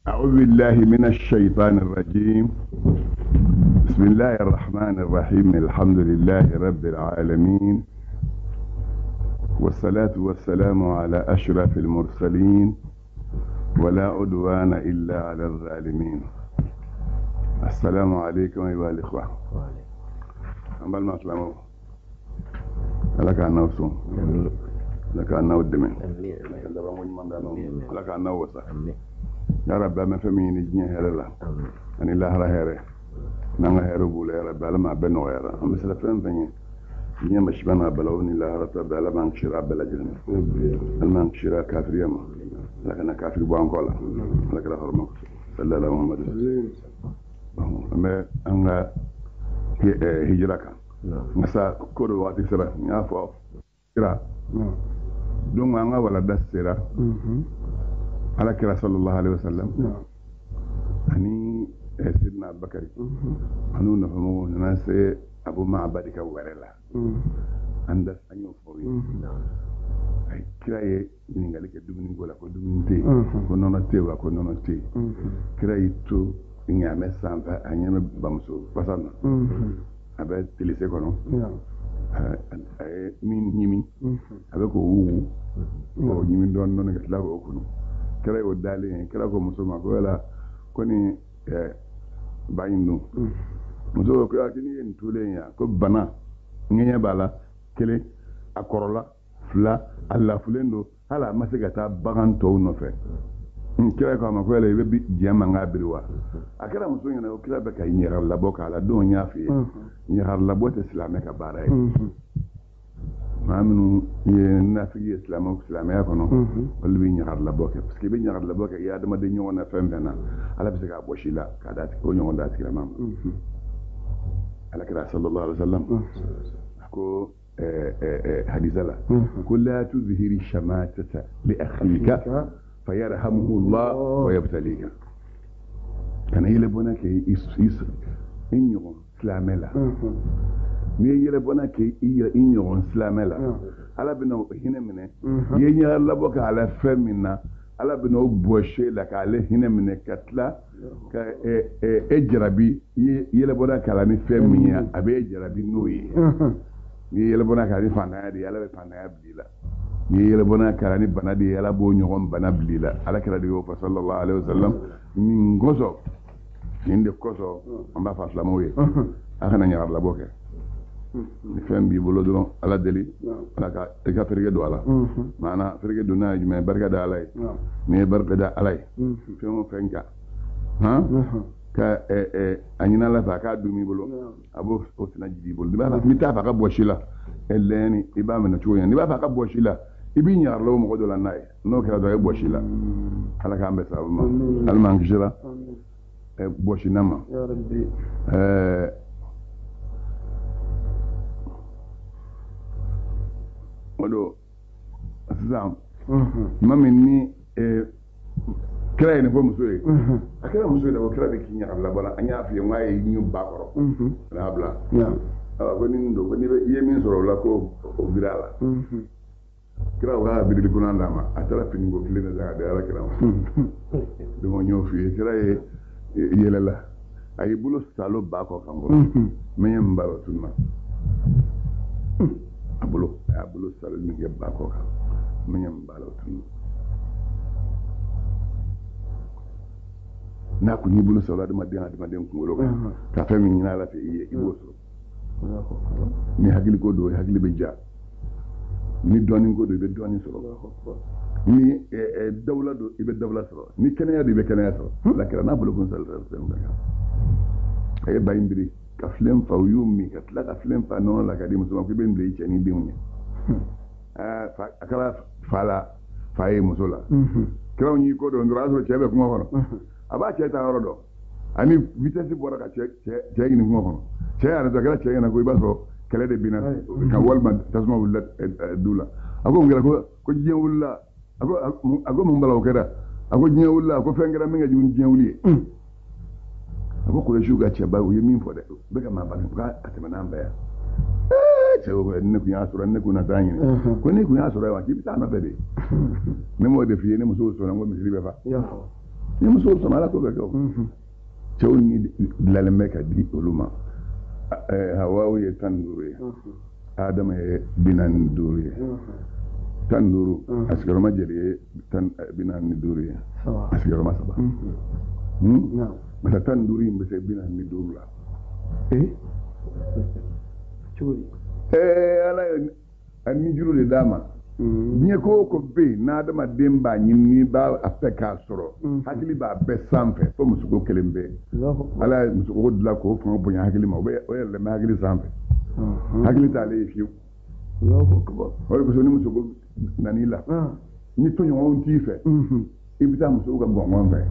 أعوذ بالله من الشيطان الرجيم. بسم الله الرحمن الرحيم. الحمد لله رب العالمين، والصلاة والسلام على أشرف المرسلين، ولا عدوان إلا على الظالمين. السلام عليكم أيها الإخوة. أما المسلمون لك أن نوصل لك أن نودمن لك أن نوصل يا رب ما فمين الدنيا هلا أن الله رهيره نعم هربوا يا رب على ما بنوا يا رب مثل فين فين الدنيا مش بنا بلون الله رتب على ما نشرا بلجنا ما نشرا كافر يما لكن كافر بانكولا لكن هرمك صلى الله عليه وسلم ما أنا هجرك مسا كل وقت سرا يافو سرا دون أنا ولا دس سرا على كرا صلى الله عليه وسلم أني سيدنا بكر أنو نفهمه ناس أبو معبد كورلا عند أنيو فوري أي كراي ينقلك الدمين يقول أكو دمين تي كنونا تي وكنونا تي كراي تو إني أمس سامفا أني بامسو بسنا أبى تلسه كنو min nyimi avec ou nyimi don non ga la ko kuno kala o dali kala ko musoma ko wala koni bayinu muso ko akini en tulenya ko bana ngenya bala kele akorola fla alla fulendo hala masigata bagan to no fe kila ko ma ko wala be jema ngabirwa akara muso ngena o kila be kay nyara la boka la do nyafi nyara la bote islameka baray maamnu ye nafi islamo islamaya kono wala bi ñaar la bokke parce que bi ñaar la bokke ya dama de ñewona fembena ala bi ka boshila ka dati ko ñewonda ci mam ala kira sallallahu alaihi wasallam ko hadisa la kul la tuzhiri shamatata li akhika fayarhamuhu Allah wa yabtalika kana yele bonake is inyo islamela ni yele bona ke iya inyo islamela ala bino hinemene ye nya la boka ala femina ala bino boche la ka ale hinemene katla ka ejrabi yele bona kala ni femina abe ejrabi noyi ni yele bona ka ni fana di ala be fana bila ni yele bona kala ni bana di ala bo nyogon bana bila ala kala di fa sallallahu alaihi wasallam min gozo inde koso amba fa islamoye akana nya la boke ni fem bi bolo don ala deli ala ka ferge do ala mana ferge do na jume barka da alay me barka da alay fem fenka ha ka anyina la fa ka dumi bolo abo o tina jibi bolo di ba mi ta fa ka boshila eleni iba me na chuya ni ba fa ka boshila ibi nyar lo mo do la nay no ka do e boshila ala ka mbesa ma al mangishira boshinama ya rabbi odo azam mami ni kray ne bomu soye akara muso da wakara de kinya Allah bala anya fi ngai nyu bakoro la bla ya ko ni ndo ko ni yemin soro la ko o birala kira wa bidil kuna lama atara pingo kilena za da ala kira do mo nyo fi kira yele la ay bulo salo bako kango menyam baro tunma abulo salo ni ge bako kan menyam baro tunma na ku ni bulo salo adama den ku ngolo ka fami ni na la fe yi iboso ni hagili ko do hagili be ja ni doni ko do be doni solo ni dawla do ibe dawla solo ni kenaya do ibe kenaya solo la kala na bulo kun sal ay bayindiri ka flem fa yumi ka tla ka flem fa non la ka di musuma ko be ndey ci ni biwni fa akala fala faye musula kiraw ni ko do ndura so chebe ko ngono aba cheta horodo ani vitesse bora ka che ni ngono che ana da kala che na ko ibaso kala de bina ka walma tasma wala dula ako ngira ko jewulla ako mun balaw keda ako jewulla ko fengera mi nga jun jewuli ako ko shuga che ba uye min fode be ka ma ba ka atema namba ya che ko ne ku ya sura ne ku na tanyi ko ne ku ya sura wa ki ta na bede ne mo de fiye ne mo so na ngo mi ribe fa ni muso sɔnna ala ko bɛ kɛ o cɛw ni dilanlen bɛ ka di olu ma hawawu ye 15 ye adama ye 45 ye 15 a sigiyɔrɔma jeli ye 45 ye a sigiyɔrɔma 3 masa 15 in bɛ se 45 la ala ye a ni juru de d'a ma diɲɛ ko o ko bɛ yen n'adamaden b'a ɲini b'a a fɛ k'a sɔrɔ hakili b'a bɛɛ sanfɛ fo musogo kelen bɛ ala ye musogo dilan k'o fanga bonya hakili ma o yɛlɛmɛ hakili sanfɛ hakili t'ale ye fiyewu o de kosɔn ni musogo nan'i la ni tɔɲɔgɔnw t'i fɛ i bɛ taa musow ka gɔngɔn fɛ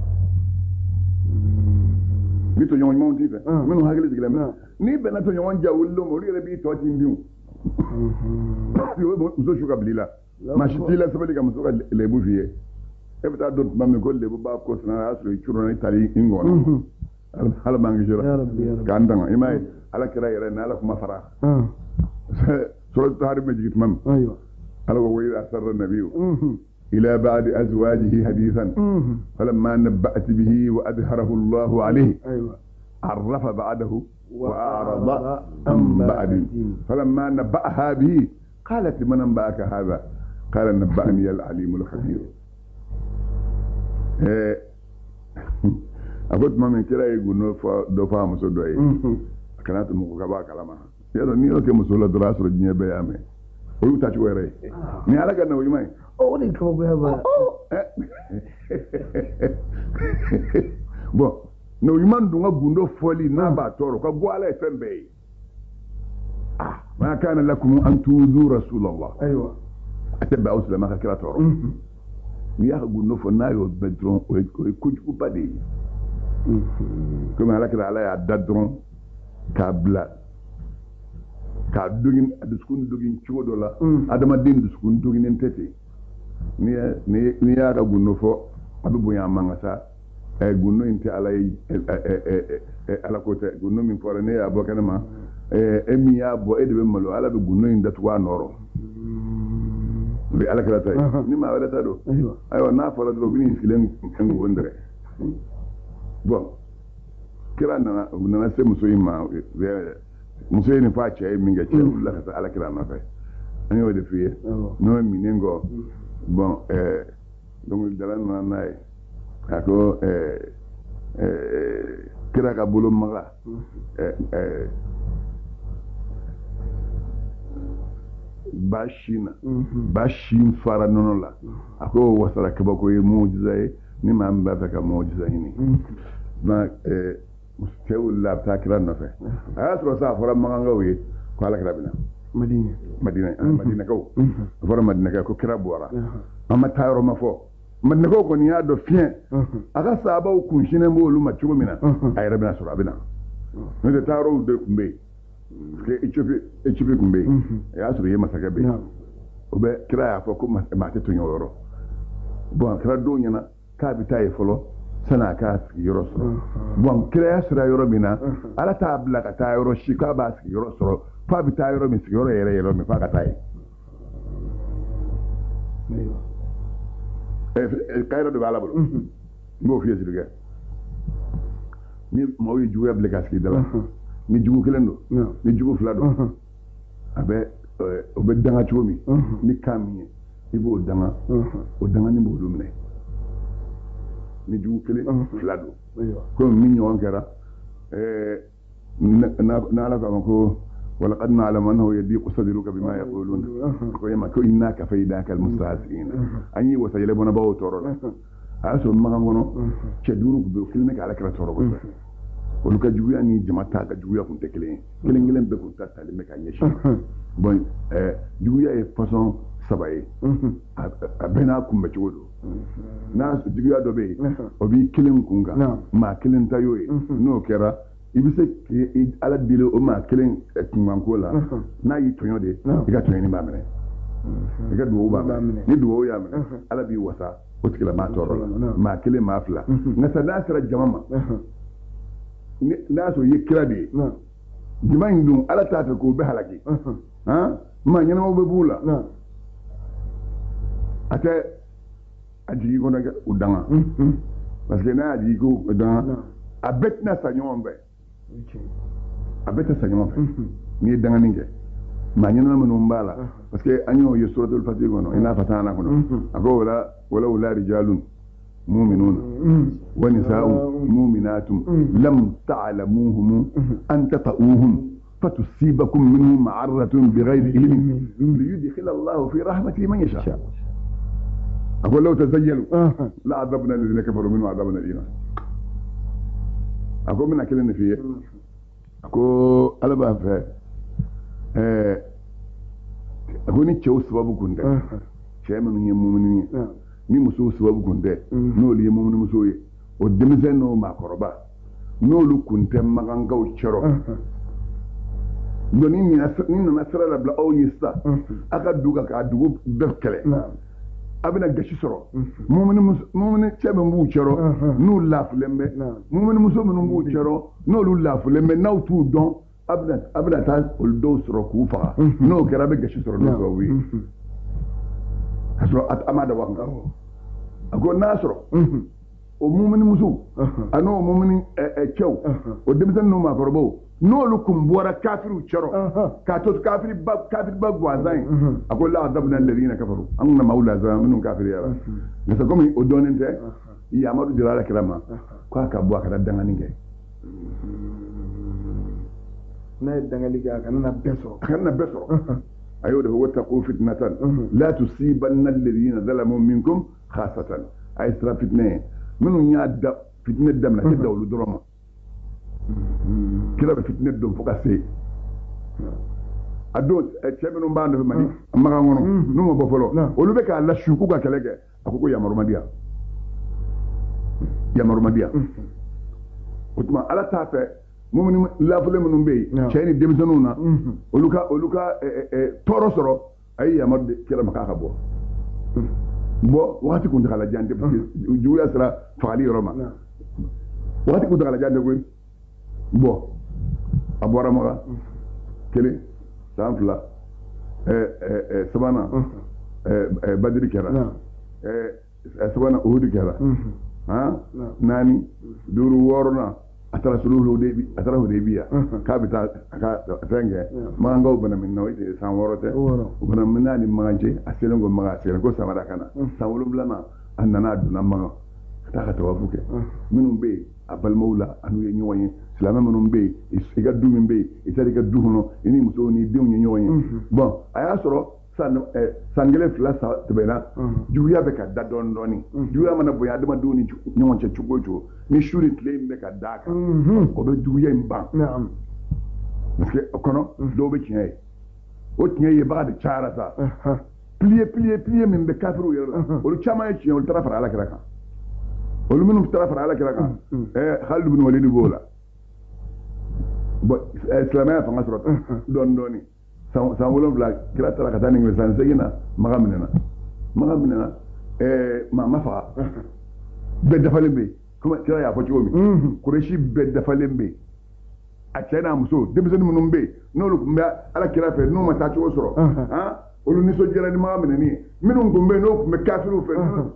ni tɔɲɔgɔn ɲumanw t'i fɛ minnu hakili sigilen bɛ n'i bɛnna tɔɲɔgɔn ja wuli olu yɛrɛ b'i tɔ tin bin muso su ka bil'i la maa si t'i la sabali ka muso ka lebu f'i ye e bɛ taa dɔn tuma min ko lebu b'a ko sinna a y'a sɔrɔ i curonna i tali i ngɔnna ala b'an kisi k'an tanga i m'a ye ala kɛra yɛrɛ ni ala kuma fara sɔrɔ tahari bɛ jigin tuma min ala ko wa asarra nabiyu إلى بعد أزواجه حديثا فلما نبأت به وأظهره الله عليه عرف بعده وأعرض عن بعد فلما نبأها به قالت من أنبأك هذا قال نبأني العليم الخبير أقول ما من كلا يقول دفع مسودوي كانت مكوكبا كلامها يا رني أوكي مسؤول دراسة الدنيا بيامه ويو تاجويري ني على كنا ويماي Oh, they come over. Bon, no human dunga gundo foli na ba toro ka go ala fembe. Ah, ma kana lakum an tuzu rasulullah. Aywa. Ataba usla ma ka kira toro. Mi ya gundo fo na yo bedron o kuju bade. Comme ala kira ala ya dadron ka bla. Ka dugin aduskun dugin ciwodo la adama din duskun dugin entete. ni ya ka gunno fo abu bonya mangasa gunno inte alay ala ko te gunno min fora ne ya bo kanama emi ya bo edebe malo ala be gunno inda tuwa noro be ala kala tay ni ma wala tado ayo na fora do bini filen kan gondere bon kira na se muso yima muso ni fa che mi ga che la ka ala kira na fa ani wade fiye no mi nengo bon donc dalan na nay ako kira ka bolo maga bashin fara nono la ako wasara ka bako e mu'jiza ni ma mba ka mu'jiza ni na mustawil la ta kira na fa ayatu sa fara maga ngawe ko ala kira bina Madina ko fora Madina ko kira bora amma tayro ma fo Madina ko ni ya do fien aga saba ku shine mo lu ma chugo mina ay rabina sura abina no de tayro de kumbe ke Ethiopie kumbe ya sura ye masaka be obe kira ya fo ko ma te tunyo yoro bon kira do nyana ka bitaye folo sana ka yoro soro bon kira ya sura yoro mina ala ta bla ka ta yoro shika ba yoro soro fa bi ta yoro mi sigoro yere mi fa ka tai kayro de bala bolo ngo fi esiduga ni mo yi juwe obligasi dala ni jugu kelendo ni jugu flado abe obe danga chomi ni kamye ibo danga o danga ni bo lumne ni jugu kele flado ko mi nyon kera na la ko ولقد نعلم أنه يضيق صدرك بما يقولون كما كنا كفيداك المستهزئين أني وسيلبنا باو تورلا أسو ما كانوا تشدورك بكلمك على كرا تورو ولك جويا ني جماعتا جويا كنت كلين بكون تاتالي مكا نيشي bon juguya e façon sabaye abena kumbe chodo na juguya do be obi kilin kunga ma kilin tayoye no kera ibise ke ala dile o ma kilin kunganko la na yi tonyo de iga tonyo ni mamene iga do ba ni do ya me ala bi wasa o tikila ma toro ma kilin ma fla na sadasira jamama na so yikira de jiman dum ala ta ko be halaki ma nyana mo be bula ate aji ko naga udanga parce que n'a dit ko dans a betna sa ñoom be a betta sa ñoom fe ni dangani nge ma ñana manu mbala parce que anyo yo suratul fatih gono ina fatana kono ako wala rijalun mu'minun wa nisa'un mu'minatun lam ta'lamuhum an tata'uhum فتصيبكم منهم معرة بغير علم ليدخل الله في رحمته من يشاء. أقول لو تزيلوا لعذبنا الذين كفروا منهم عذابا أليما. أقول من أكلنا فيه أقول ألا بقى أقول نتشو سبب كنده شيء من يمومني ni muso sababu kunde n'olu ye mumuni muso ye o denmisɛn n'o maakɔrɔba n'olu kun tɛ magangaw cɛrɔ ni nana sira labila aw ye sisan a ka dugu k'a dugu bɛɛ kɛlɛ a bɛna gasi sɔrɔ mumuni cɛ min b'u cɛrɔ n'u lafilen bɛ mumuni muso minnu b'u cɛrɔ n'olu lafilen bɛ n'aw t'u dɔn a bɛna taa olu dɔw sɔrɔ k'u faga n'o kɛra a bɛ gasi sɔrɔ n'o sababu ye ka sɔrɔ a ma dabɔ a kan a ko n'a sɔrɔ o mumuni muso a n'o mumuni cɛw o denmisɛnnin n'o maakɔrɔbaw n'olu kun bɔra kafiriw cɛrɔ k'a to kafiriba gansan ye a ko la adabna alladhina kafaru an kunna maaw lazara minnu kafiriyara nka komi o dɔnnen tɛ yamadu dira ala kira ma k'a ka bɔ a kana dangani kɛ n'a ye dangali kɛ a kana bɛɛ sɔrɔ a y'o de fɔ wattaqu fitnatan la tusibanna alladhina zalamu minkum khasatan a ye sira fitinɛ minnu y'a da fitinɛ daminɛ a tɛ da olu dɔrɔn ma kira bɛ fitinɛ dɔn fo ka se a don cɛ minnu b'a nɔfɛ mali makan kɔnɔ n'u ma bɔ fɔlɔ olu bɛ k'a lasiw k'u ka kɛlɛ kɛ a ko yamarumadiya o tuma ala t'a fɛ mumuni lafilen minnu bɛ yen cɛ ni denmisɛnninw na olu ka tɔɔrɔ sɔrɔ a ye yamaru kira ma k'a ka bɔ wagati kuntagala jan tɛ parce que juguya sera fagali yɔrɔ ma wagati kuntagala jan tɛ koyi a bɔra maga kelen san fila sabanan badiri kɛra sabanan uhudu kɛra naani duuru wɔɔrɔnan a taara Hudaybiya k'a bɛ taa a ka fɛn kɛ magankaw bana min na o san 6 tɛ o bana min n'a ni magan cɛ a selen ko magan a selen ko samara ka na san 7 a nana a donna magan ka taa ka tawafu kɛ minnu bɛ yen a balimaw la a n'u ye ɲɔgɔn ye silamɛ minnu bɛ yen i ka du min bɛ yen i taara i ka du kɔnɔ i ni musow ni denw ye ɲɔgɔn ye a y'a sɔrɔ san kelen fila tɛmɛna juguya bɛ ka da dɔɔnin dɔɔnin juguya mana bonya adamadenw ni ɲɔgɔn cɛ cogo o cogo ni su ni tile in bɛ ka da kan o bɛ juguya in ban parce que o kɔnɔ dɔw bɛ tiɲɛ ye o tiɲɛ ye baga de cayara sa piliye min bɛ kafiriw yɛrɛ la olu caman ye tiɲɛ olu taara fara alakira kan olu minnu taara fara alakira kan Khalid bin Walid b'o la silamɛya fanga sɔrɔ dɔɔnin dɔɔnin san 7 kira taara ka taa nin san 8 na maga minɛna ma faga bɛɛ dafalen bɛ yen komi kira y'a fɔ cogo min Kureshi bɛɛ dafalen bɛ yen a cɛ n'a muso denmisɛnnin minnu bɛ yen n'olu tun bɛ ala kira fɛ n'u ma taa cogo sɔrɔ olu nisɔndiyara ni maga minɛni ye minnu tun bɛ yen n'o tun bɛ kafiriw fɛ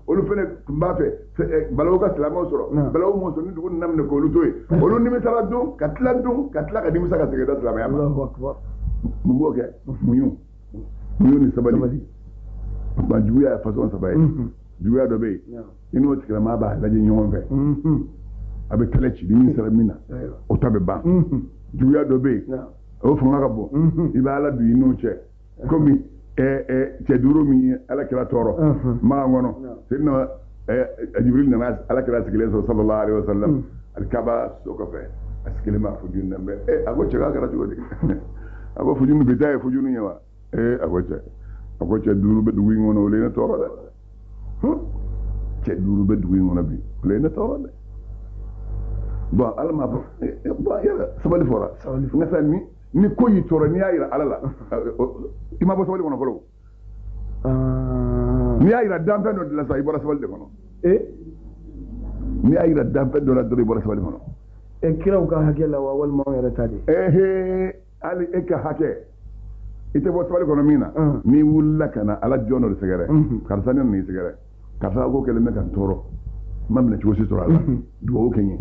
olu fana tun b'a fɛ balawu ka silamɛw sɔrɔ balawu m'o sɔrɔ ni dugu nana minɛ k'olu to yen olu nimisara don ka tila ka nimisa ka segin da silamɛya ma mun b'o kɛ muɲu ni sabali ba juguya façon saba ye juguya dɔ bɛ yen i n'o tigilamaa b'a lajɛ ɲɔgɔn fɛ a bɛ kɛlɛ ci ni sera min na o ta bɛ ban juguya dɔ bɛ yen o fanga ka bon i bɛ ala don i n'o cɛ komi cɛ duuru min ye ala kira tɔɔrɔ magan kɔnɔ sidina Jibril nana ala kira sigilen sɔrɔ sallallahu alaihi wasallam alikaba so kɔfɛ a sigilen b'a fujuni na mɛ a ko cɛ k'a kɛra cogo di a ko fujuni bi taa ye fujuni ye wa a ko cɛ duuru bɛ dugu in kɔnɔ olu ye ne tɔɔrɔ dɛ cɛ duuru bɛ dugu in kɔnɔ bi olu ye ne tɔɔrɔ dɛ bon ala m'a fɔ yɛrɛ sabali fɔra nka sa ni ko y'i tɔɔrɔ n'i y'a yira ala la i ma bɔ sabali kɔnɔ fɔlɔ n'i y'a yira danfɛn dɔ de la sa i bɔra sabali de kɔnɔ n'i y'a yira danfɛn dɔ la dɔrɔn i bɔra sabali kɔnɔ kiraw ka hakɛ la wa walima anw yɛrɛ ta de hali e ka hakɛ i tɛ bɔ sabali kɔnɔ min na n'i wulila ka na ala jɔn dɔ de sɛgɛrɛ karisa ne nana i sɛgɛrɛ karisa ko kɛlen bɛ ka n tɔɔrɔ mamna ci wosi tora la duwa kenye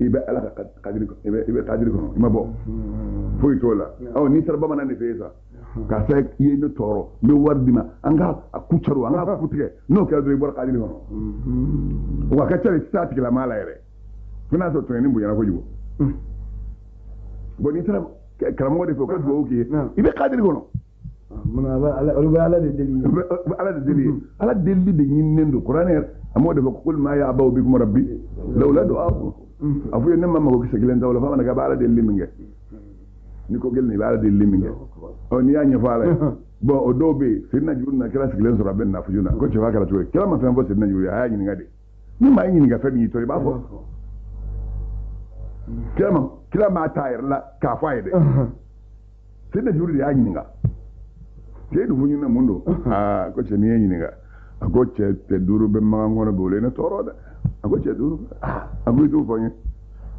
ibe ala ka kadiri ibe kadiri kono ima bo foi tola aw ni sarba manane fesa ka sa ye no toro me wardima anga akucharo anga kutige no ka do ibor kadiri kono wa ka tare stati la mala ere fina so to ni bu yana ko jugo bo ni tara karamo de ko do ke ibe kadiri kono muna ala de deli ala deli de nyinnendo qur'an amode ko kul ma ya abaw bikum rabbi lawla du'aakum afu yenna mamma ko gisagilen dawla fa managa baala deli minge ni ko gelni baala deli minge on ya nya faala bon o dobe sidna jurna kala sigilen so rabben na fujuna ko ce fakala to kala ma fa bo sidna jurna ya ni ngade ni ma yin ga fa mi to ba fo kila ma tayar la ka faide sidna jurna ya ni nga te du funyu na mundo ko ce mi yin nga ko ce te duru be ma ngona bole na toro da ko ce duru abu du fanyu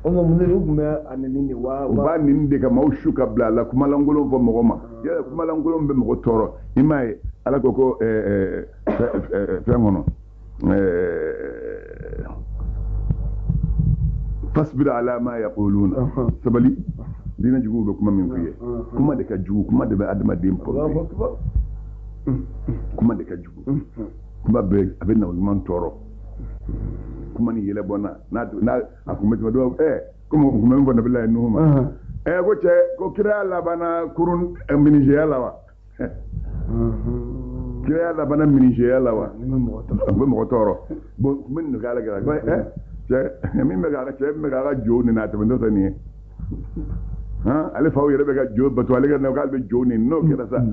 onga munde rugume aneni ni wa ba nin de ka maushuka bla la kuma langolo fo mo ma ya kuma langolo be mo toro imai ala ko fe ngono fasbir ala ma yaquluna sabali dina jugu be kuma min fiye kuma de ka jugu kuma de be adama dim po kuma de ka jugu kuma be abena man toro kuma ni yele bona na akuma do kuma mo bona billahi nuhuma ko ce ko kira la bana kurun minije yala wa kira la bana minije yala wa mo toro bo min no gala gala ce min me gala ce me gala joni na to ndo tani ale faw yere be ga jo bato ale ga no galbe joni no kira sa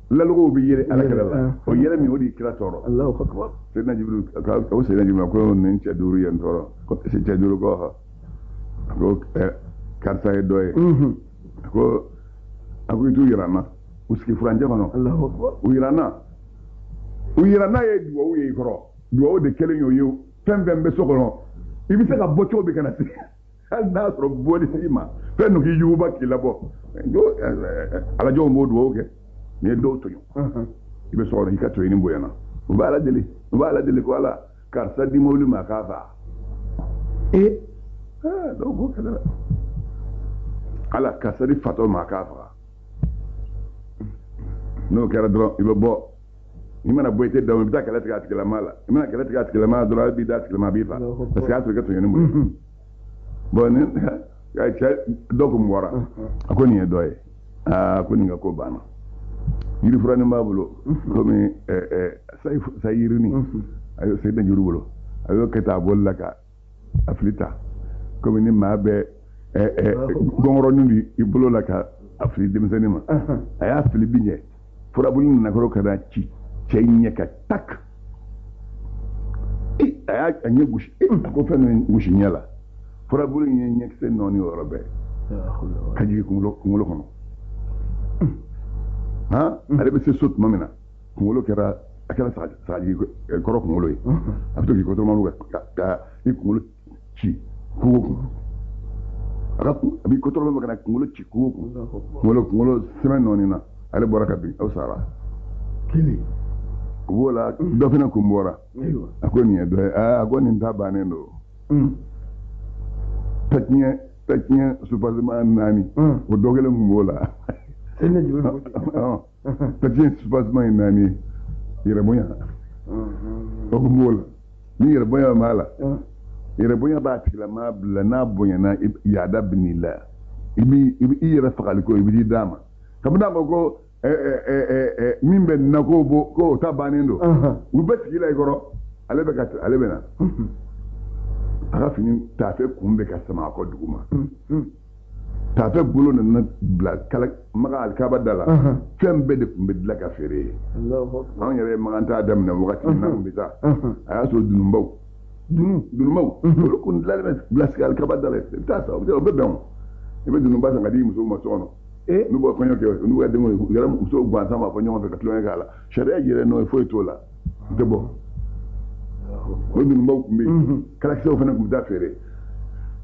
la logo bi yere ala kala o yere mi wodi kira toro Allahu akbar sedna jibril ko sedna jibril ko nen ci duru yen toro ko ci duru ko karta e doye ko aku itu yirana uski franja kono Allahu akbar uyirana ye duwo ye koro duwo de kelen yo pembe be sokono ibi se ka bocho be kana si al nasro boli sima fenno ki yuba ki labo do ala jo mo duwo ke ne do to yo ibe so ron ka to ni boyana ubala dele ko ala karsa di mawli ma kafa do go kala ala kasari fato ma kafa no kera dro ibe bo imana boyte da mo bitaka latika atikala mala imana kala tika atikala mala dro bi da atikala ma bifa parce que atikala to yoni bon ya cha dogo mwara akoni edoye akoni ngako bana yiri furani mabulo komi sayirini ayo sayda jurubulo ayo keta bollaka aflita komi ni mabe gongoro ni ibulo laka afli demsenima aya afli binye furabuli na koro kada ci chenye ka tak aya anye gushi ko fenu gushi nyala furabuli nyenye kse noni orobe kaji kungulo kono ale be se sot mamina kungulo kera akala saji koro kungulo yi afto ki koto manu ka kungulo ci kugo abi koto manu kana kungulo ci kugo kungulo semen noni na ale boraka bi aw sara kili wala do fina kumbora akoni do agoni ndabane ndo taknya supazma nani o dogele kumbola ene jibril taknya supazma nani yirabonya o kumbola ni yirabonya mala yirabonya ba tikla ma bla na bonya na yada binila ibi yira fakal ko ibi dama kamda ko mimbe nako bo ko tabanendo ubet gila igoro alebe kat alebe na aga fini tafe kumbe ka sama ko duguma tafe bulo na bla kala maga alkaba dala fembe de kumbe dla ka fere Allahu akbar on yere maganta adam na wakati na mbita aya so dunumbaw ko kun dla bla ska alkaba dala ta sa o be don ibe dunumba sa ngadi muso ma sono nu bo ko nyoke nu ga demo yara muso gwa sama ko nyoma ka tlo ngala sharia jere no fo itola debo wani mbau kumbe kalakse o fana kumda fere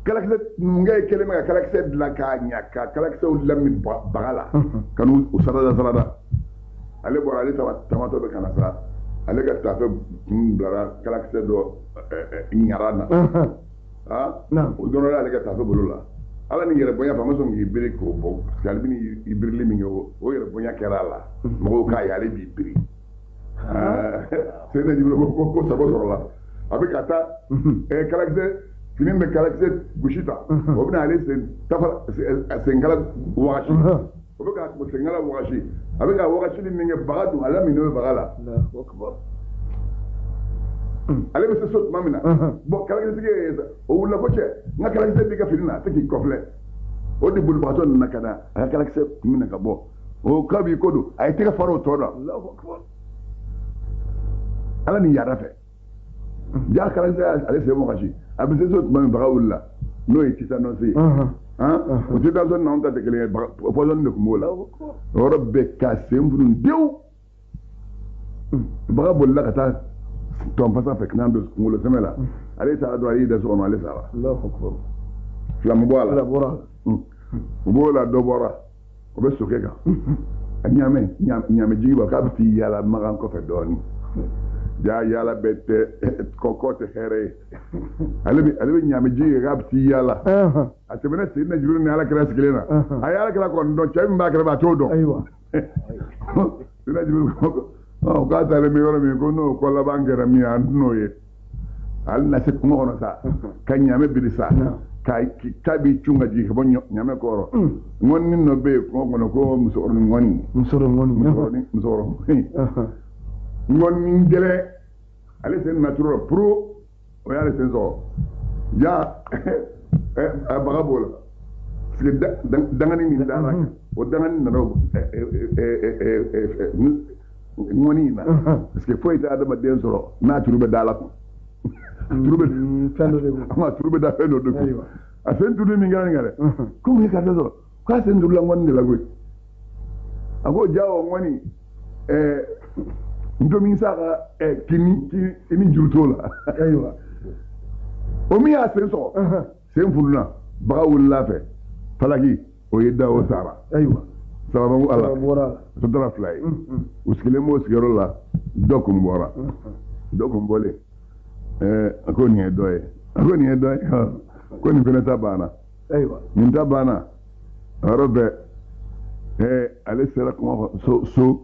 kalakse ngai kelema ka kalakse la ka nyaka kalakse o lammi bagala kanu usarada ale bora ale tamato be kana sa ale ka tafe bilara kalakisɛ dɔ ɲara na o dɔrɔn ale ka tafe bolo la ala ni yɛrɛ bonya fa ma sɔn k'i biri k'o bɔ parce que ale bɛ i birili min kɛ o yɛrɛ bonya kɛra a la mɔgɔw k'a ye ale b'i biri sɛnɛ jibiri ko sago sɔrɔla a bɛ ka taa kalakisɛ fini bɛ kalakisɛ gosi ta o bɛ na ale senkala wagasi o bɛ ka senkala wagasi a bɛ ka wagasi min kɛ baga dun ala min n'o ye baga la ale bɛ se so tuma min na bon kalakisɛtigi ye o wulila ko cɛ n ka kalakisɛ b'i ka fini na a tɛ k'i kɔfilɛ o de bolibagatɔ nana ka na a ka kalakisɛ kun minɛ ka bɔ o k'a b'i ko don a ye tɛgɛ fara o tɔ la ala ni yaada fɛ jaa kalakisɛ ale sen wagasi a bɛ se so tuma min baga wulila n'o ye titanɔsi ye o titanɔsi n'anw ta tɛ kelen ye pɔsɔni de tun b'o la o yɔrɔ bɛɛ k'a sen funu dewu baga bolila ka taa tɔnfasa fɛ kinan don kunkolo sɛmɛ la ale taara dɔrɔn a y'i da so kɔnɔ ale sara filamu bɔ a la o b'o la dɔ bɔra o bɛ sokɛ kan a ɲaamɛ jigi bɔ k'a bɛ t'i yaala magan kɔfɛ dɔɔnin jaa yaala bɛɛ tɛ kɔ tɛ hɛrɛ ye ale bɛ ɲaamɛ jigi kɛ k'a bɛ t'i yaala a tɛmɛna sen na juru ni ala kɛra sigilen na a ye ala kɛra kɔni dɔn cɛ min b'a kɛrɛfɛ a t'o dɔn sen na juru k'a taalen bɛ yɔrɔ min ko n'o kɔ laban kɛra min ye an n'o ye ale na se kungo kɔnɔ sa ka ɲaamɛ biri sa k'a b'i cun ka jigin ka bɔ ɲaamɛ kɔrɔ ŋɔni dɔ bɛ yen kungo kɔnɔ ko musokɔrɔnin ŋɔni gɛlɛn ale sen naturo la puro o y'ale sen sɔgɔ jaa a baga b'o la parce que dangani min dara kan o dangani nana ŋɔni in na parce que foyi tɛ adamaden sɔrɔ n'a turu bɛ da la kun turu bɛ da fɛn dɔ de kun a sen turu min kɛra nin kan dɛ ko mun ye karisa sɔrɔ k'a sen turula ŋɔni de la koyi a ko jaa o ŋɔni ntomi sa ka kini juru t'o la o min y'a sen sɔgɔ sen fununa baga wulila fɛ falaki o ye da o sara sababu ala sotara fila ye u sigilen b'o sigiyɔrɔ la dɔ kun bɔra dɔ kun bɔlen a ko nin ye dɔ ye ko nin fana ta banna nin ta banna a yɔrɔ bɛɛ ale sera kuma fɔ so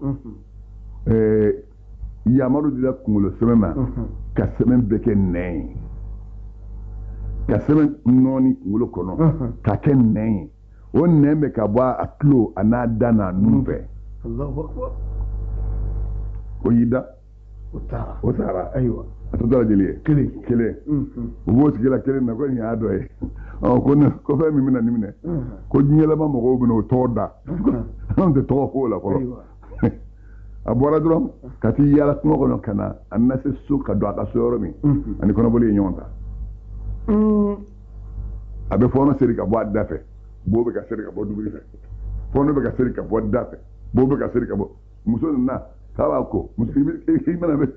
yamaru dira kunkolo sɛmɛ ma ka sɛmɛ bɛɛ kɛ nɛn ye ka sɛmɛ nɔɔni kunkolo kɔnɔ ka kɛ nɛn ye o nɛn bɛ ka bɔ a tulo a n'a da n'a nun fɛ o y'i da o taara a tɔ tora jeli ye kelen u b'o sigi la kelen na ko nin y'a dɔ ye ko fɛn min bɛna nin minɛ ko diɲɛlama mɔgɔw bɛna o tɔgɔ da anw tɛ tɔgɔ fɔ o la fɔlɔ a bɔra dɔrɔn ka t'i yaala kungo kɔnɔ ka na a na se so ka don a ka so yɔrɔ min ani kɔnɔboli ye ɲɔgɔn ta a bɛ fɔɔnɔ seri ka bɔ a da fɛ bo bɛ ka seri ka bɔ dumuni fɛ fɔɔnɔ bɛ ka seri ka bɔ da fɛ bo bɛ ka seri ka bɔ muso nana k'a b'a ko i mana bɛ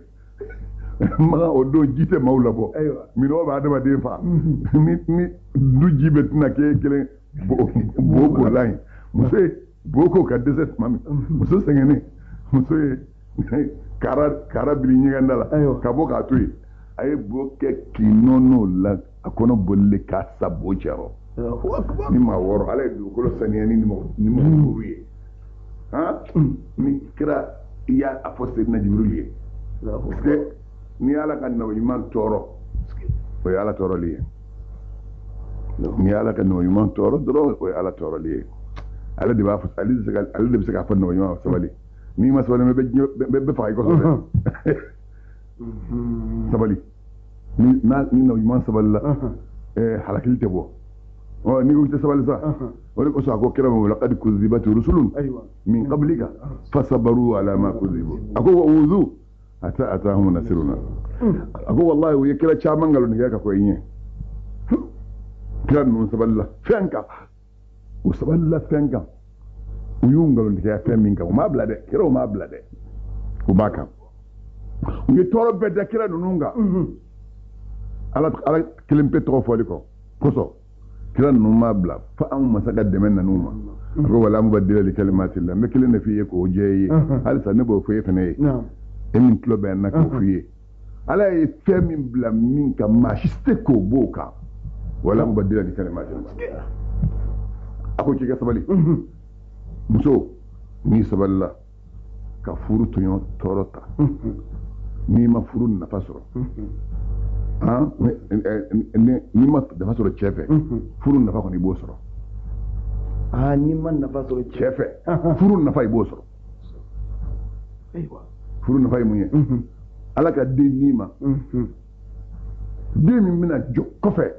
magan o don ji tɛ maaw labɔ minɔgɔ bɛ adamaden fa ni du ji bɛ tɛna k'e kelen bo kola ye muso ye bo ko ka dɛsɛ tuma min muso sɛgɛnnen muso ye kara biri ɲɛgɛnda la ka bɔ k'a to yen a ye bo kɛ k'i nɔn'o la a kɔnɔ bolili k'a sa bo cɛrɔ ni maa wɔɔrɔ ala ye dugukolo saniya ni mɔgɔ ye ni kira i y'a fɔ Seydina Jibril ye parce que ni ala ka nabi ɲuman tɔɔrɔ o ye ala tɔɔrɔli ye ni ala ka nabi ɲuman tɔɔrɔ dɔrɔn o ye ala tɔɔrɔli ye ale de b'a fɔ ale de bɛ se k'a fɔ nabi ɲuman sabali n'i ma sabali bɛ faga i kɔsɔn dɛ sabali ni nabi ɲuman sabali la halakili tɛ bɔ ni ko tɛ sabali sa o de kosɔn a ko kira ma laqad kuzibat rusulun min qablika fasabaru ala ma kuzibu a ko wa uzu ata atahum nasiruna a ko wallahi o ye kira caman ngalon kɛ ka ko ɲɛ kira ninnu sabali la fɛn kan u sabali la fɛn kan u y'u ngalon kɛ fɛn min kan u m'a bila dɛ kira o m'a bila dɛ u b'a kan u ye tɔɔrɔ bɛɛ da kira ninnu kan ala kelen pe tɔgɔ fɔli kɔ kosɔn kira ninnu m'a bila fo an masa ka dɛmɛ nan'u ma a ko wala mubaddila li kalimatillah n bɛ kelen de f'i ye k'o jɛ i ye halisa ne b'o fɔ e fana ye e min tulo bɛ na k'o f'i ye ala ye fɛn min bila min kan maa si tɛ k'o b'o kan wala mu badila ni kɛnɛ maa jɛnɛ a ko k'i ka sabali muso n'i sabalila ka furu tɔɲɔ tɔɔrɔ ta n'i ma furu nafa sɔrɔ n'i ma nafa sɔrɔ cɛ fɛ furu nafa kɔni i b'o sɔrɔ n'i ma nafa sɔrɔ cɛ fɛ furu nafa i b'o sɔrɔ furu nafa ye mun ye ala ka den d'i ma den min bɛna jɔ kɔfɛ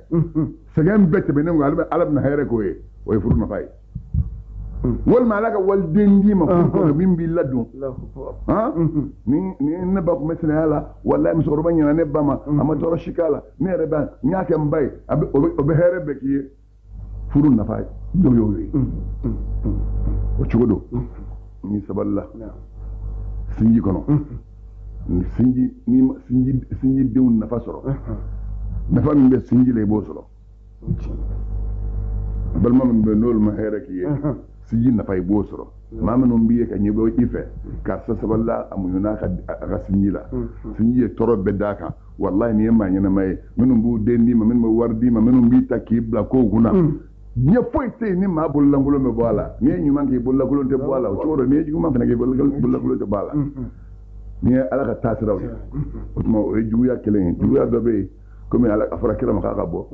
sɛgɛn bɛɛ tɛmɛnen ko ala bɛna hɛrɛ k'o ye o ye furu nafa ye walima ala ka waliden d'i ma furu kɔnɔ min b'i ladon ni ne ba tun bɛ sɛnɛya la walayi musokɔrɔba ɲɛna ne ba ma a ma tɔɔrɔ si k'a la ne yɛrɛ b'a n y'a kɛ n ba ye o bɛ hɛrɛ bɛɛ k'i ye furu nafa dɔ y'o ye o cogo don n'i sabalila sinji kɔnɔ sinji denw nafa sɔrɔ nafa min bɛ sinji la i b'o sɔrɔ balima min bɛ n'olu ma hɛrɛ k'i ye sinji nafa i b'o sɔrɔ maa minnu b'i ye ka ɲɛbɔ i fɛ karisa sabalila a muɲuna a ka sinji la sinji ye tɔɔrɔ bɛɛ d'a kan walahi nin ye maa ɲɛnama ye minnu b'u den d'i ma minnu bɛ wari d'i ma minnu b'i ta k'i bila kow kunna diɲɛ foyi tɛ yen ni maa bololankolon bɛ bɔ a la n'i ye ɲuman k'i bololankolon tɛ bɔ a la o cogo dɔ n'i ye juguman fana k'i bololankolon tɛ bɔ a la n'i ye ala ka taasiraw ye o tuma o ye juguya kelen ye juguya dɔ bɛ yen komi a fɔra kira ma k'a ka bɔ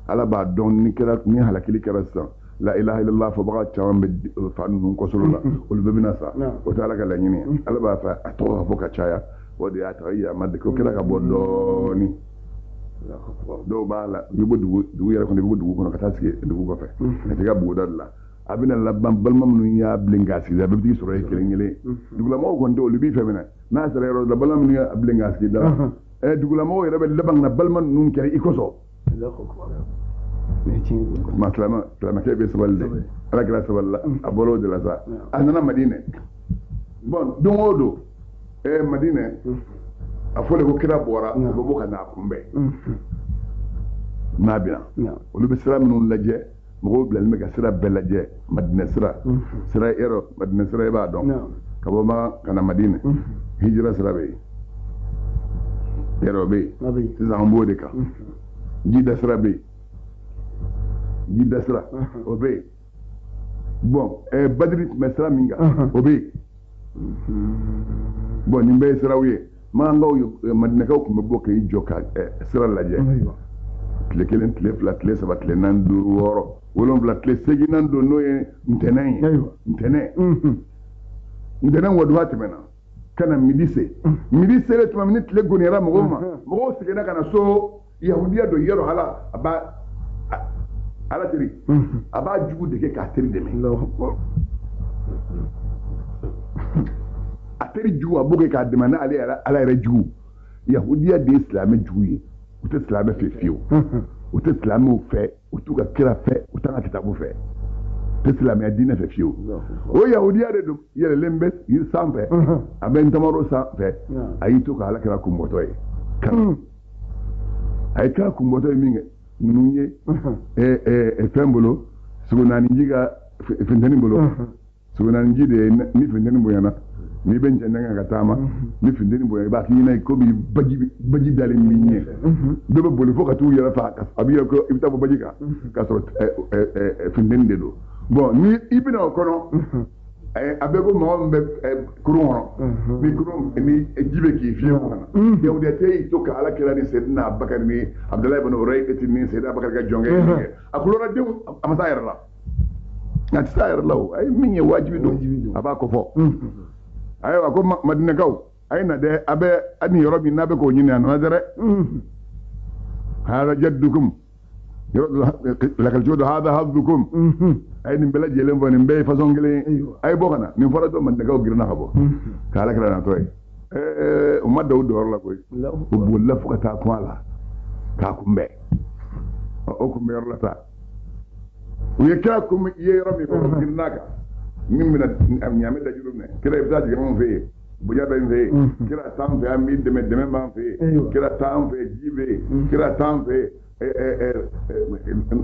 ala b'a dɔn ni halakili kɛra sisan la ilaha illallah fɔbaga caman bɛ fa ninnu kɔsolo la olu bɛɛ bɛna sa o tɛ ala ka laɲini ye ala b'a fɛ a tɔgɔ ka fɔ ka caya o de y'a ta i yama de ko kira ka bɔ dɔɔni dɔw b'a la i bɛ bɔ dugu yɛrɛ kɔnɔ i bɛ bɔ dugu kɔnɔ ka taa sigi dugu kɔfɛ ka t'i ka buguda de la a bɛna laban balima minnu y'a bilen k'a sigi a bɛɛ bɛ t'i sɔrɔ yen kelen kelen dugulamɔgɔw kɔni tɛ olu b'i fɛ minɛ n'a sera yɔrɔ dɔ la balima minnu y'a bilen k'a sigi da la dugulamɔgɔw yɛrɛ bɛ laban na balima ninnu kɛra i kosɔn ma silamɛkɛ bɛ sabali de ala kɛra sabali la a bɔra o de la sa a nana madinɛ bon don o don madinɛ a fɔle ko kira bɔra u bɛ bɔ ka n'a kunbɛn n'a bɛna olu bɛ sira minnu lajɛ mɔgɔw bilalen bɛ ka sira bɛɛ lajɛ madinɛ sira yɔrɔ madinɛ sira i b'a dɔn ka bɔ ma ka na madinɛ hijira sira bɛ yen yɛrɛ o bɛ yen sisan an b'o de kan jida sira bɛ yen jida sira o bɛ yen bon badiri tun bɛ sira min kan o bɛ yen bon nin bɛɛ ye siraw ye mankaw madinɛkaw tun bɛ bɔ k'i jɔ ka sira lajɛ tile kelen tile fila tile saba tile naani duuru wɔɔrɔ wolonwula tile seginnan don n'o ye ntɛnɛn ye ntɛnɛn waduha tɛmɛna ka na midi se midi sele tuma min ni tile goniyara mɔgɔw ma mɔgɔw seginna ka na so yahudiya dɔ yɔrɔ hala a b'a ala teri a b'a jugu dege k'a teri dɛmɛ a teri jugu a b'o kɛ k'a dɛmɛ n'ale ala yɛrɛ jugu yahudiya de ye silamɛ jugu ye u tɛ silamɛ fɛ fiyewu u tɛ silamɛw fɛ u t'u ka kira fɛ u t'an ka kitabu fɛ u tɛ silamɛya diinɛ fɛ fiyewu o yahudiya de don yɛlɛlen bɛ yiri sanfɛ a bɛ ntamaro sanfɛ a y'i to ka ala kɛra kunbɔtɔ ye a ye kira kunbɔtɔ ye min kɛ ninnu ye fɛn bolo sogonaaniji ka funteni bolo sogonaaniji de ye ni funteni bonyana n'i bɛ ncɛndɛn ka taama ni funteni bonya i b'a k'i ɲɛna komi baji dalen b'i ɲɛ dɔw bɛ boli fo ka t'u yɛrɛ fa a b'i yɛrɛ ko i bɛ taa bɔ baji kan k'a sɔrɔ funteni de don bon ni i bɛna o kɔnɔ a bɛ ko mɔgɔ min bɛ kurun kɔnɔ ni ji bɛ k'i fiɲɛ o kana yahudiya tɛ y'i to ka ala kɛra ni Seyidina Abubakar ni Abudulayi ibn Urayqati ni Seyidina Abubakar ka jɔnkɛ a kulora denw a ma s'a yɛrɛ la a tɛ s'a yɛrɛ la o a ye min ye wajibi don a b'a ko fɔ ayiwa ko madinɛkaw a ye na dɛ a bɛ ni yɔrɔ min n'a bɛ k'o ɲini a nana dɛ hada jaddukum lakalicogo dɔ hada haddukum a ye nin bɛɛ lajɛlen fɔ nin bɛɛ ye fasɔn kelen ye a ye bɔ ka na nin fɔra dɔ madinɛkaw girinna ka bɔ k'ala kɛra natɔ ye u ma da o dɔyɔrɔ la koyi u bolila fo ka taa kun a la k'a kunbɛn o kunbɛn yɔrɔ la sa u ye kira kun ye yɔrɔ min fɔ girinna kan min bɛna ɲaamɛ da juru minɛ kira i bɛ taa jigin anw fɛ yen bonya bɛ n fɛ yen kira t'an fɛ an b'i dɛmɛ dɛmɛ b'an fɛ yen kira t'an fɛ ji bɛ yen kira t'an fɛ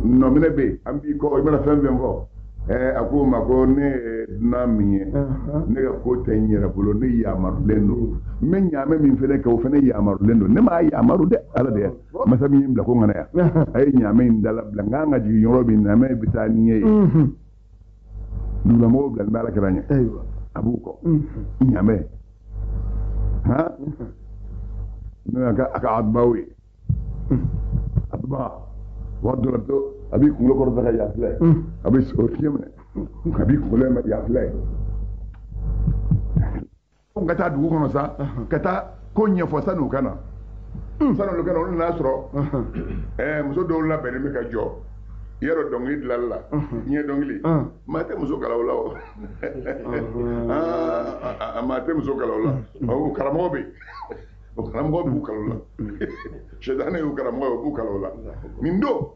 nɔminɛ bɛ yen an b'i kɔ i mana fɛn fɛn fɔ ako ma ko ne na mi ne ga ko tan yira bolo ne ya marlendo men nya me min fene ka fene ya marlendo ne ma ya maru de ala de masa mi mbla ko ngana ya ay nya me ndala bla nga ji yoro bi na me bitani ye du la mo bla mala kranya aywa abuko nya me ha ne ga aka adbawi adba waddo to abi kulo ko daga ya fle abi so tiemne abi kulo ma ya fle on gata du ko sa kata ko nya fo sanu kana sanu lo kana on na soro muso do la bere mi ka jo yero dongi lalla nye dongli ma te muso kala wala ma te muso kala wala o karamobe o karamobe bu kala wala shedane o karamobe bu kala wala min do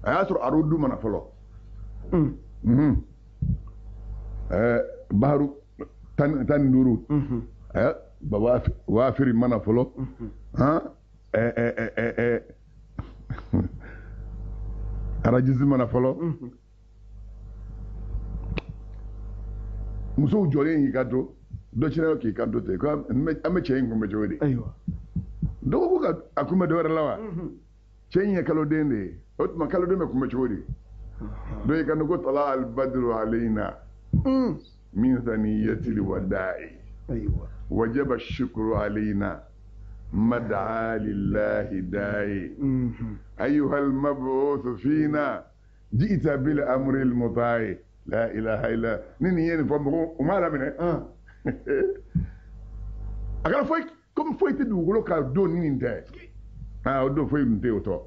ayasro arudu mana folo baru tan nuru ba wafiri mana folo arajizi mana folo muso jole yi gato do chira ki gato te ko ame chen ko me jodi aywa do ko ka akuma do lawa chen ye kalo dende ot ma kalo de me ko me jodi do yi kan ko tala al badru alaina min thaniyati al wada'i aywa wajaba ash-shukru alaina مدعى لله داعي أيها المبعوث فينا جئت بالأمر المطاع لا إله إلا نيني ينفهم وما لا منه أقول فويك كم فويك تدو كا دو نيني انتهي دو فويك انتهي وطو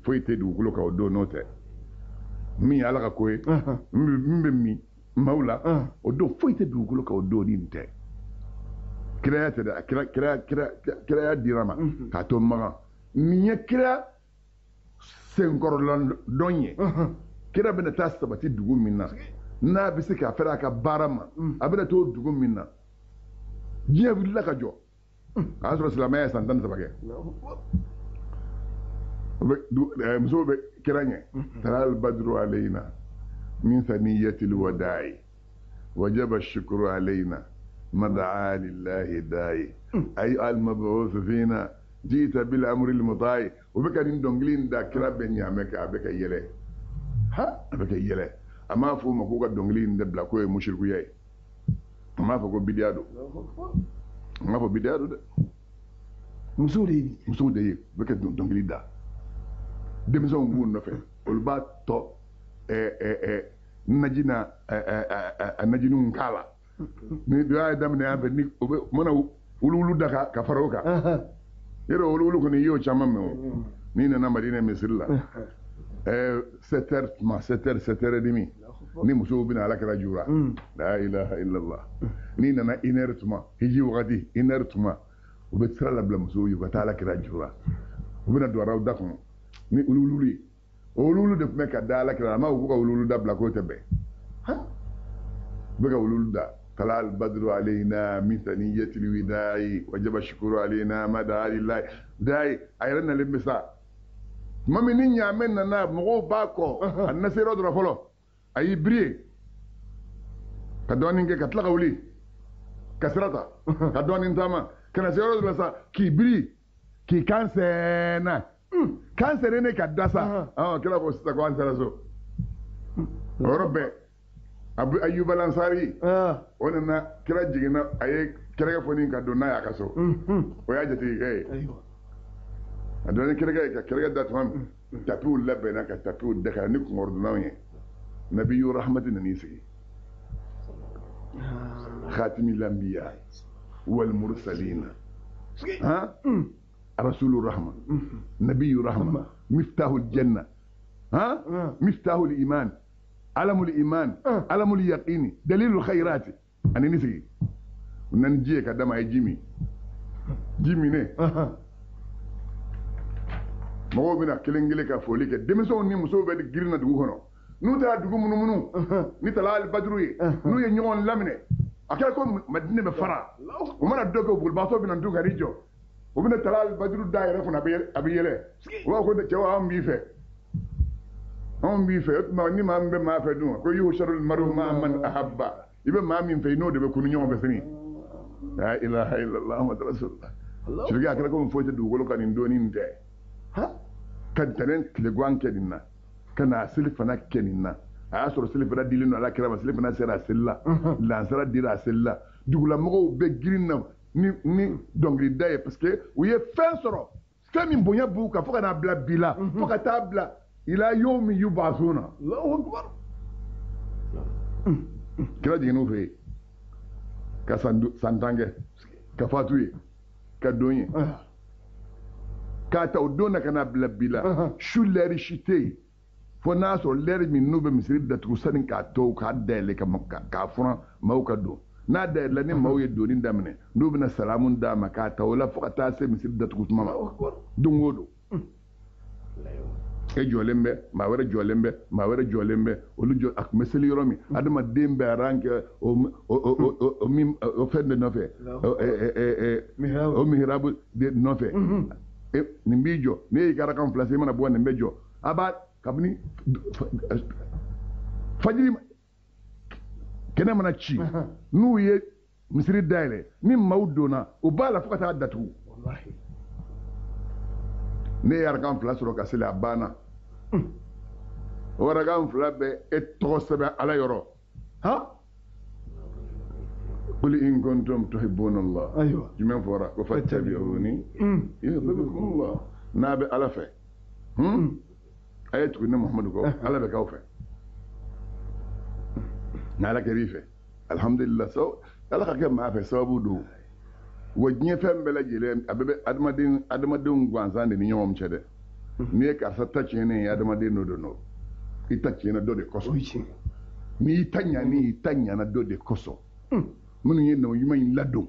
فويك تدو كا دو نوتي مي على كوي مي مولا ودو فويك تدو كا دو نيني انتهي kira ta kira ya dirama ka to maga minya kira senkorlan donye kira bena ta sabati dugu minna na bisi ka fara ka barama abena to dugu minna jiya billa ka jo asro islamaya santan sabage muso be kiranye taral badru alaina min thaniyati alwada'i wajaba ash-shukru alaina مدعى لله داعي أي المبعوث فينا جئت بالأمر المطاع وبك دونغلين دا كلا بنيامك أبك يله أبك يله أما فو مكوكا دونغلين دا بلاكوي مشركو ياي أما فو بديادو أما فو بديادو دا مسودي بك دونغلين دا دمسون بون نفع والبا تو نجينا نجينو نكالا ni do ay dam ne ambe ni mona wulu daka ka faroka yero wulu ko ni yo chama me ni na madina misrilla 7h demi ni muso bina ala kala jura la ilaha illa allah ni na inertuma hiji wadi inertuma وبتسرى لا بلا مسوي وتعالى كده جورا وبنا دوراو داكم ni ulululi ululu de meka dala kala ma ko ululu da bla ko tebe ha bega ululu da طلع البدر علينا من ثنية الوداع وجب الشكر علينا ما دعا لله داعي ايرنا لمسا ما من يعملنا نا مغو باكو الناس يرد فلو اي بري كدوان انك كتلقى ولي كسرتا كدوان انتما كان سيرد بس كي بري كي كانسنا كانسر ne ka dasa kila ko sita ko ansara so Orobe Abu Ayyub al-Ansari wannan na kira jigina aye kira ga foni ka donna ya kaso o ya jati aywa adona kira ga datman tapu labbe na ka tapu daka ni ko orduna ne nabiyyu rahmatin nisi khatimi al-anbiya wal mursalin رسول الرحمة نبي الرحمة مفتاح الجنة مفتاح الإيمان علم الإيمان علم اليقين دليل الخيرات أنا نسي ننجي كدام أي جيمي نه ما هو بنا كلنجلي كفوليك دمسون ني مسو بدي غيرنا دغو هنو نو تا دغو منو نتلا البدروي نو ينيون لامنه أكيد كم مدينة بفرا ومن الدكتور بالباسو بنا ندوك ريجو ومن التلال بدر الدائرة كنا أبيله وأقول لك جوا أم بيفه on bi fe ma ni ma mbe ma fe dun ko yusharul maru ma man ahabba ibe ma min fe no de be kunu nyoma be sini la ilaha illallah muhammad rasulullah shirga akara ko fo te du golo kan indoni nte ha kan tanen le gwanke dinna kana silif fana keninna a soro silif fana dilino ala kira silif fana sera sella lansara dira sella dugula mogo be girinna ni dongri daye parce que où ye fin soro fami bonya buka foka na bla bila foka tabla ila yawmi yubasuna Allahu akbar kira jinu fe ka santange ka fatuye ka donye ka ta dona kana bla bila shuleri shite fo n'a sɔrɔ lɛri min n'u bɛ misiri datugu sani k'a to k'a dayɛlɛ k'a furan maaw ka don n'a dayɛlɛla ni maaw ye doni daminɛ n'u bɛna salamu d'a ma k'a ta o la fo ka taa se misiri datugu tuma ma don o don e jɔlen bɛ maa wɛrɛ jɔlen bɛ maa wɛrɛ jɔlen bɛ olu jɔ a tun bɛ seli yɔrɔ min adamaden bɛ ran kɛ o fɛn de nɔfɛ o mihirabu de nɔfɛ nin b'i jɔ ne y'i ka arakan fila se i mana bɔ nin bɛ jɔ a b'a kabini fajiri kɛnɛ mana ci n'u ye misiri dayɛlɛ ni maaw donna u b'a la fo ka taa datugu ne ye arakan fila sɔrɔ ka seli a banna o arakan fila bɛ e tɔgɔ sɛbɛn ala yɔrɔ ha qul in kuntum tuhibbuna Allah jumɛn fɔra ko fattabi'uni yuhibbukum Allah n'a bɛ ala fɛ a ye tugu ne Muhammadu kɔ ala bɛ k'aw fɛ n'ala kɛr'i fɛ alhamdulillah ala ka kɛ maa fɛ sababu don wa diɲɛ fɛn bɛɛ lajɛlen a bɛɛ bɛ adamadenw gansan de ni ɲɔgɔn cɛ dɛ n'i ye karisa ta tiɲɛnen ye adamaden dɔ don i ta tiɲɛna dɔ de kosɔn n'i ta ɲani i ta ɲana dɔ de kosɔn minnu ye naw ɲuman in ladon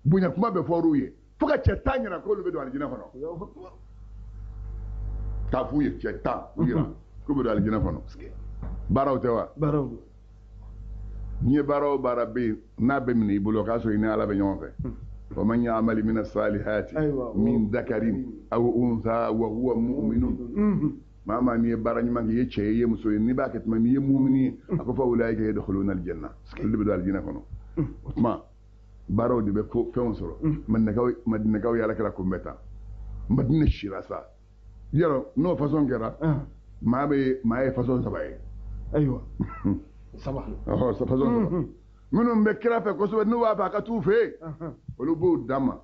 bonya kuma bɛ fɔr'u ye fo ka cɛ tan ɲɛna k'olu bɛ don alijinɛ kɔnɔ k'a f'u ye cɛ tan u yira k'u bɛ don alijinɛ kɔnɔ baaraw tɛ wa baaraw n'i ye baara o baara bɛ yen n'a bɛ minɛ i bolo k'a sɔrɔ i ni ala bɛ ɲɔgɔn fɛ wa man ya'mal mina salihati min dakarin aw untha wa huwa mu'minun maa maa n'i ye baara ɲuman kɛ i ye cɛ ye i ye muso ye n'i b'a kɛ tuma n'i ye mumini ye a ko fa ulaika yadkhuluna aljanna olu de bɛ don alijinɛ kɔnɔ o tuma baaraw de bɛ fɛnw sɔrɔ madinakaw ye alakira kunbɛ tan madina sira sa yɔrɔ n'o fasɔn kɛra maa ye fasɔn saba ye ayiwa saba fasɔn saba minnu bɛ kira fɛ kosɛbɛ n'u b'a fɛ a ka t'u fɛ yen olu b'o d'a ma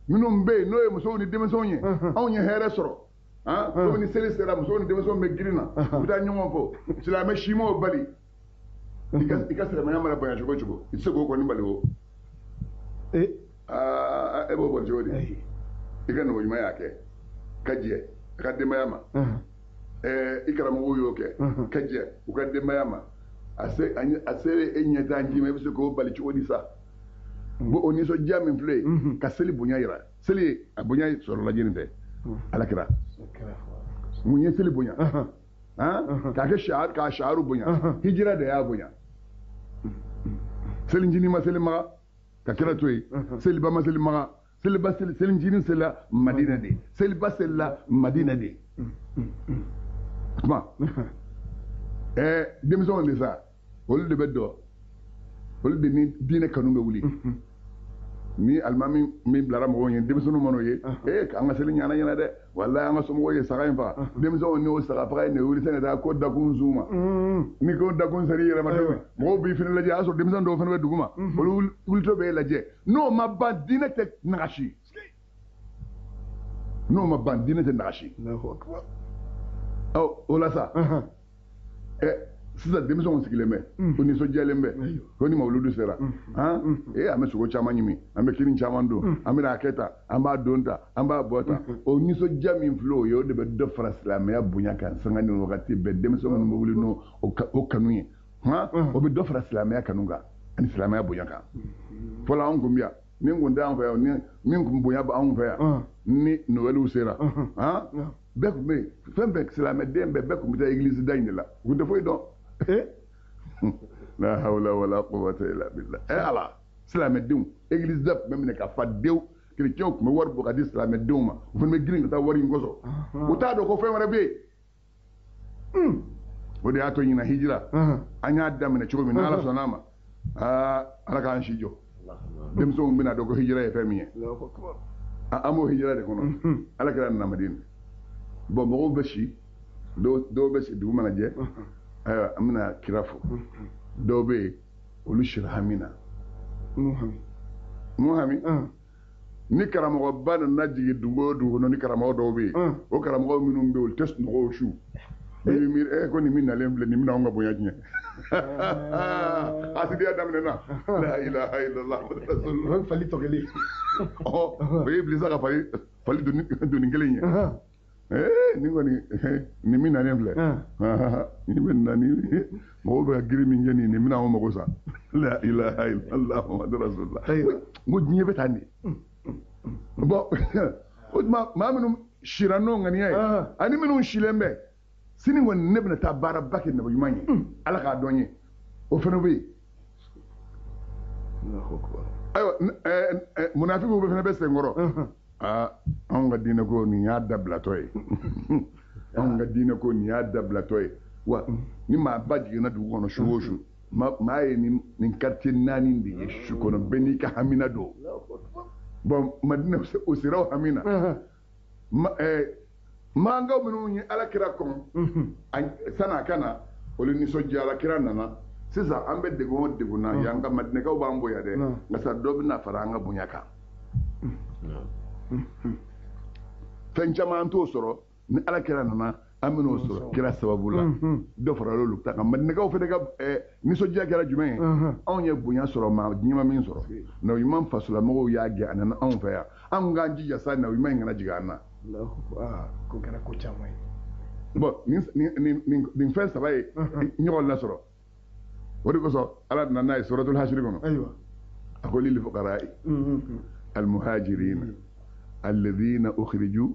minnu bɛ yen n'o ye musow ni denmisɛnw ye anw ye hɛrɛ sɔrɔ komi ni seli sera musow ni denmisɛnw bɛ girin na u bɛ taa ɲɔgɔn fɔ silamɛ si m'o bali i ka silamɛya mana bonya cogo o cogo i tɛ se k'o kɔni bali o e b'o bali cogo di i ka nɔgɔ ɲuman y'a kɛ ka jɛ a ka denbaya ma i karamɔgɔw y'o kɛ ka jɛ u ka denbaya ma a se e ɲɛ t'an ji ma i bɛ se k'o bali cogo di sa bon o nisɔndiya min filɛ yen ka seli bonya yira seli a bonya sɔrɔla jeni fɛ ala kira mun ye seli bonya k'a kɛ k'a saharu bonya hijira de y'a bonya selicinin ma seli maga ka kira to yen seliba ma seli maga selicinin selila madina de seliba selila madina de tuma denmisɛnw de sa olu de bɛ dɔn olu de ni diinɛ kanu bɛ wuli ni alimami min bilara mɔgɔw ye denmisɛnninw man'o ye an ka seli ɲana ɲɛna dɛ walayi an ka somɔgɔw ye saga in faga denmisɛnw n'o saga faga in de wuli sani ka taa ko dakun zun ma ni ko dakun seri i yɛrɛ ma don mɔgɔw b'i fana lajɛ a y'a sɔrɔ denmisɛnnin dɔw fana bɛ dugu ma olu wulitɔ b'e lajɛ n'o ma ban diinɛ tɛ nagasi n'o ma ban diinɛ tɛ nagasi o la sa sisan denmisɛnw sigilen bɛ ko nisɔndiyalen bɛ ko ni mawuludu sera an bɛ sogo caman ɲimi an bɛ kini caman don an bɛna a kɛ tan an b'a don tan an b'a bɔ tan o nisɔndiya min filɛ o ye o de bɛ dɔ fara silamɛya bonya kan sanga ni wagati bɛɛ denmisɛnw minnu bɛ wuli n'o kanu ye o bɛ dɔ fara silamɛya kanu kan ani silamɛya bonya kan fɔlɔ anw kun bɛ yan min kun tɛ an fɛ yan min kun bonya bɛ anw fɛ yan ni nowɛliw sera bɛɛ kun bɛ yen fɛn bɛɛ silamɛden bɛɛ kun bɛ taa egilizi da in de la u kun tɛ foyi dɔn la hawla wala quwwata illa billah ala silamɛdenw église da tun bɛ minɛ ka fa dewu chrétiens tun bɛ wari bɔ ka di silamɛdenw ma u fana bɛ girin ka taa wari in kɔsɔn u t'a dɔn ko fɛn wɛrɛ bɛ yen o de y'a to ɲina hijira an y'a daminɛ cogo min n'ala sɔnn'a ma ala k'an si jɔ denmisɛnw bɛna dɔn ko hijira ye fɛn min ye an b'o hijira de kɔnɔ ala kɛra nana Madina bon mɔgɔw bɛ si dɔw bɛ si dugu mana jɛ ayiwa an bɛna kira fo dɔw bɛ yen olu sira hami na mun hami ni karamɔgɔba nana jigin dugu o dugu kɔnɔ ni karamɔgɔ dɔw bɛ yen o karamɔgɔ minnu bɛ yen olu tɛ sunɔgɔ su ko nin min nalen filɛ nin bɛna anw ka bonya tiɲɛ asidiya daminɛna la ilaha illallah o fali tɔ kelen o ye bilisa ka fali doni kelen ye nin kɔni nin min nalen filɛ nin bɛ na ni mɔgɔw bɛ ka girin min kɛ nin bɛna anw mago sa la ilaha illallah muhammadu rasulullah n ko diɲɛ bɛ taa nin bɔn o tuma maa minnu sira n'o ŋaniya ye ani minnu silen bɛ sini kɔni ne bɛna taa baaraba kɛ nabi ɲuman ye ala k'a dɔn ye o fana bɛ yen ayiwa munafikiw fana bɛ senkɔrɔ anw ka diinɛ ko nin y'a dabilatɔ ye anw ka diinɛ ko nin y'a dabilatɔ ye wa ni maa ba jiginna dugu kɔnɔ su o su maa ye nin quartier 4 de ye su kɔnɔ bɛɛ n'i ka hamina don bon Madina o siraw hamina mangaw minnu ye ala kira kɔn san'a ka na olu nisɔndiyara kira nana sisan an bɛ degun o degun na yan ka Madinɛkaw b'an bonya dɛ nka sa dɔ bɛna fara an ka bonya kan fɛn caman t'o sɔrɔ ni ala kira nana an bɛn'o sɔrɔ kira sababu la dɔ farala olu ta kan Madinɛkaw fana ka nisɔndiya kɛra jumɛn ye anw ye bonya sɔrɔ maa ɲuman min sɔrɔ nabiɲuman fasolamɔgɔw y'a gɛn a nana anw fɛ yan anw k'an jija sa nabiɲuman in kana jigin an na ko kɛra ko caman ye bon nin fɛn saba ye ɲɔgɔn lasɔrɔ o de kosɔn ala nana n'a ye suratul hasiri kɔnɔ ayiwa a ko lil fuqara'i المهاجرين الذين أخرجوا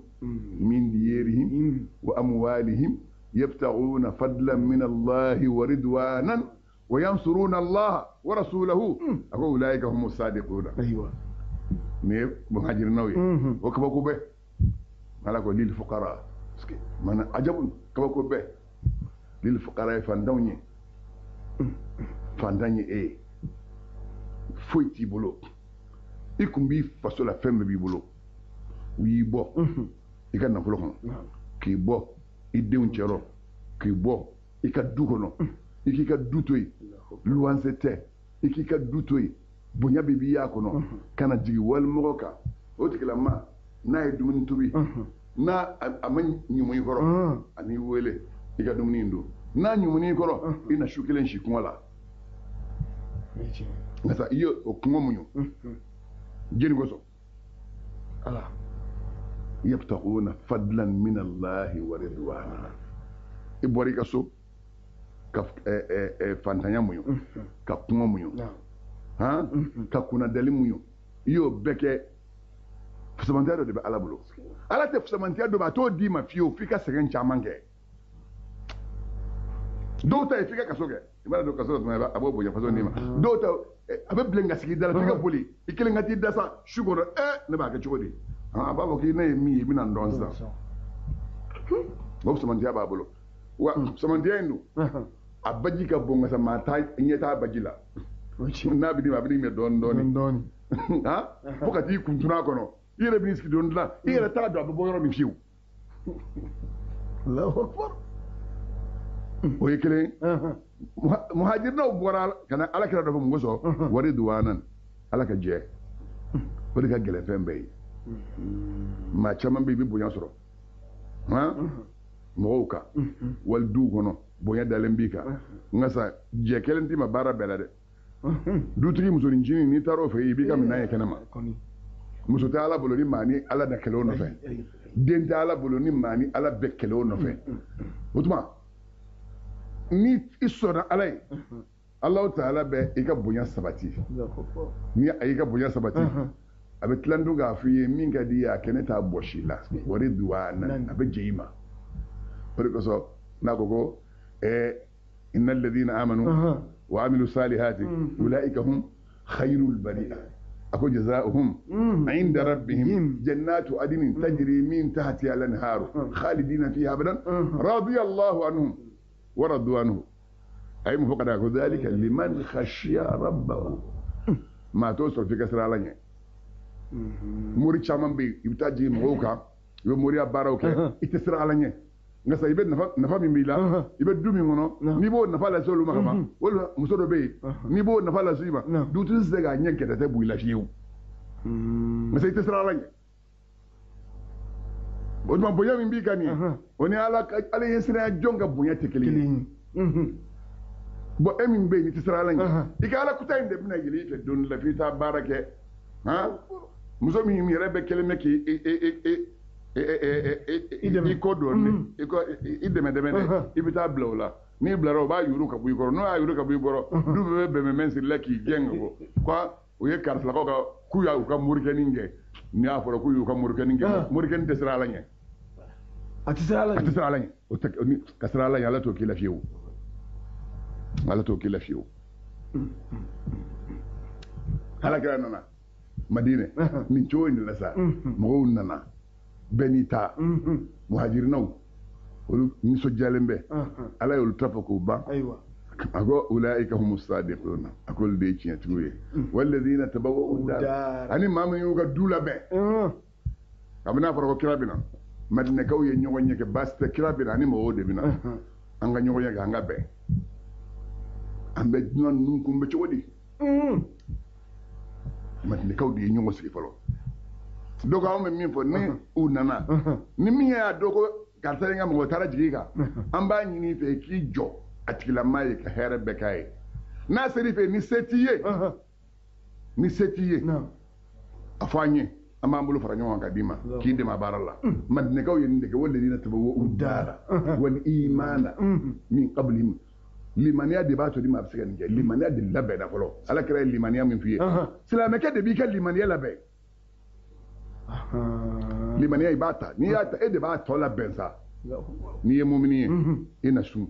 من ديارهم وأموالهم يبتغون فضلا من الله ورضوانا وينصرون الله ورسوله أولئك هم الصادقون أيوة مهاجرين وكبكوا به على كل للفقراء من عجب كبكوا به للفقراء فانداني فويتي بلو i kun b'i faso la fɛn bɛɛ b'i bolo u y'i bɔ i ka nafolo kɔnɔ k'i bɔ i denw cɛrɔ k'i bɔ i ka du kɔnɔ i k'i ka du to yen luwanse tɛ i k'i ka du to yen bonya bɛ b'i y'a kɔnɔ ka na jigin walimɔgɔ kan o tigilama n'a ye dumuni tobi n'a a ma ɲumun i kɔrɔ an'i wele i ka dumuni in don n'a ɲumun i kɔrɔ i na su kelen si kɔngɔ la nka sa i ye o kɔngɔ muɲu jeni kosɔn ala yabtaguna fadlan min allahi wa ridwana i bɔra i ka so ka fantanya muɲu ka kɔngɔ muɲu ka kunnadali muɲu i y'o bɛɛ kɛ fusamantiya dɔ de bɛ ala bolo ala tɛ fusamantiya dɔ a t'o d'i ma fiyewu f'i ka sɛgɛn caman kɛ dɔw ta ye f'i ka kaso kɛ i mana don kaso la tuma a b'o bonya faso n'i ma dɔw ta a bɛ bilen ka sigi da la f'i ka boli i kelen ka t'i dasa su kɔnɔ ne b'a kɛ cogo di a b'a fɔ k'i ne ye min ye i bɛna n dɔn sisan o fusamantiya b'a bolo wa fusamantiya in don a baji ka bon nka maa ɲɛ t'a baji la n'a bɛ d'i ma a bɛ n'i minɛ dɔɔnin dɔɔnin fo ka t'i kun tunun a kɔnɔ i yɛrɛ b'i sigi dɔɔnin dilan i yɛrɛ t'a dɔn a bɛ bɔ yɔrɔ min fiyewu o ye kelen muhajirinaw bɔra ka na ala kira dɔ fɔ mun kosɔn wari duwanan ala ka jɛ o de ka gɛlɛn fɛn bɛɛ ye maa caman bɛ yen i bɛ bonya sɔrɔ mɔgɔw kan wali duw kɔnɔ bonya dalen b'i kan nka sa jɛ kelen t'i ma baara bɛɛ la dɛ dutigi musonicinin n'i taara o fɛ yen i b'i ka minɛn ye kɛnɛ ma muso tɛ ala bolo ni maa ni ala na kɛlɛ o nɔfɛ den tɛ ala bolo ni maa ni ala bɛɛ kɛlɛ o nɔfɛ o tuma ni i sɔnna ala ye Alahu Taala bɛ i ka bonya sabati ni a y'i ka bonya sabati a bɛ tila dun k'a f'i ye min ka di ye a kɛ ne t'a bɔsi la wari duwaana a bɛ jɛ i ma o de kosɔn n'a ko ko inna alladhina amanu wa amilu salihati ulaika hum khayrul bariya ako jazaohum inda rabbihim jannatu adnin tajri min tahtiha al-anharu khalidina fiha abadan radiyallahu anhum wa radu anhu ay mu faqada ko dhalika liman khashiya rabbahu ma to so fi kasra lanye muri chaman be ibtaji moka yo muri abaraw ke itisra lanye ngasa ibe nafa mi mila ibe dumi ngono ni bo nafa la solo makama wala musodo be ni bo nafa la sima du tu se ga nyenke ta bu ila fiu ngasa itisra lanye bo ma boya mi bikani oni ala yesira jonga bunya tekeli bo emin be ni tisra lanye ikala kutay de bina gili fe don la fita barake ha muso mi rebe keleme ki i ko dɔɔni i dɛmɛ dɛ i bɛ taa bila o la n'i bilara o b'a yuru ka bɔ i kɔrɔ n'o y'a yuru ka bɔ i kɔrɔ du bɛɛ bɛ bɛnbɛn siri la k'i gɛn ka bɔ ko o ye karisalakaw ka k'u y'u ka morikɛnin kɛ n'i y'a fɔra k'u y'u ka morikɛnin kɛ morikɛnin tɛ siran ala ɲɛ a tɛ siran ala ɲɛ a tɛ siran ala ɲɛ o tɛ ka siran ala ɲɛ ala t'o k'i la fiyewu ala t'o k'i la fiyewu ala kɛra nana madinɛ nin cogo in de la sa mɔgɔw nana bɛɛ n'i ta muhajirinaw olu nisɔndiyalen bɛ ala y'olu ta fɔ k'o ban a ko ulaika humu sadiquna a ko olu de ye tiɲɛtigiw ye walladina tabawwa'u dar ani maa min y'u ka du labɛn kabini a fɔra ko kira bɛna madinɛkaw ye ɲɔgɔn ɲɛ kɛ baasi tɛ kira bɛna ani mɔgɔw de bɛna an ka ɲɔgɔn ɲɛ kɛ an ka bɛn an bɛ dunan ninnu kunbɛn cogo di madinɛkaw de ye ɲɔgɔn sigi fɔlɔ donc anw bɛ min fɔ ni u nana ni min y'a dɔn ko karisa ye n ka mɔgɔ taara jigin kan an b'a ɲini i fɛ k'i jɔ a tigilamaa ye ka hɛrɛ bɛɛ k'a ye n'a sera i fɛ ni se t'i ye ni se t'i ye a fɔ an ye an b'an bolo fara ɲɔgɔn kan ka d'i ma k'i dɛmɛ a baara la madinɛkaw ye nin de kɛ walladina tabawwa'u dara wal imana min qablihim limaniya de b'a to di ma a bɛ se ka nin kɛ limaniya de labɛnna fɔlɔ ala kɛra ye limaniya min f'i ye silamɛkɛ de b'i ka limaniya labɛn limaniya i b'a ta n'i y'a ta e de b'a tɔ labɛn sa n'i ye mumini ye i na sun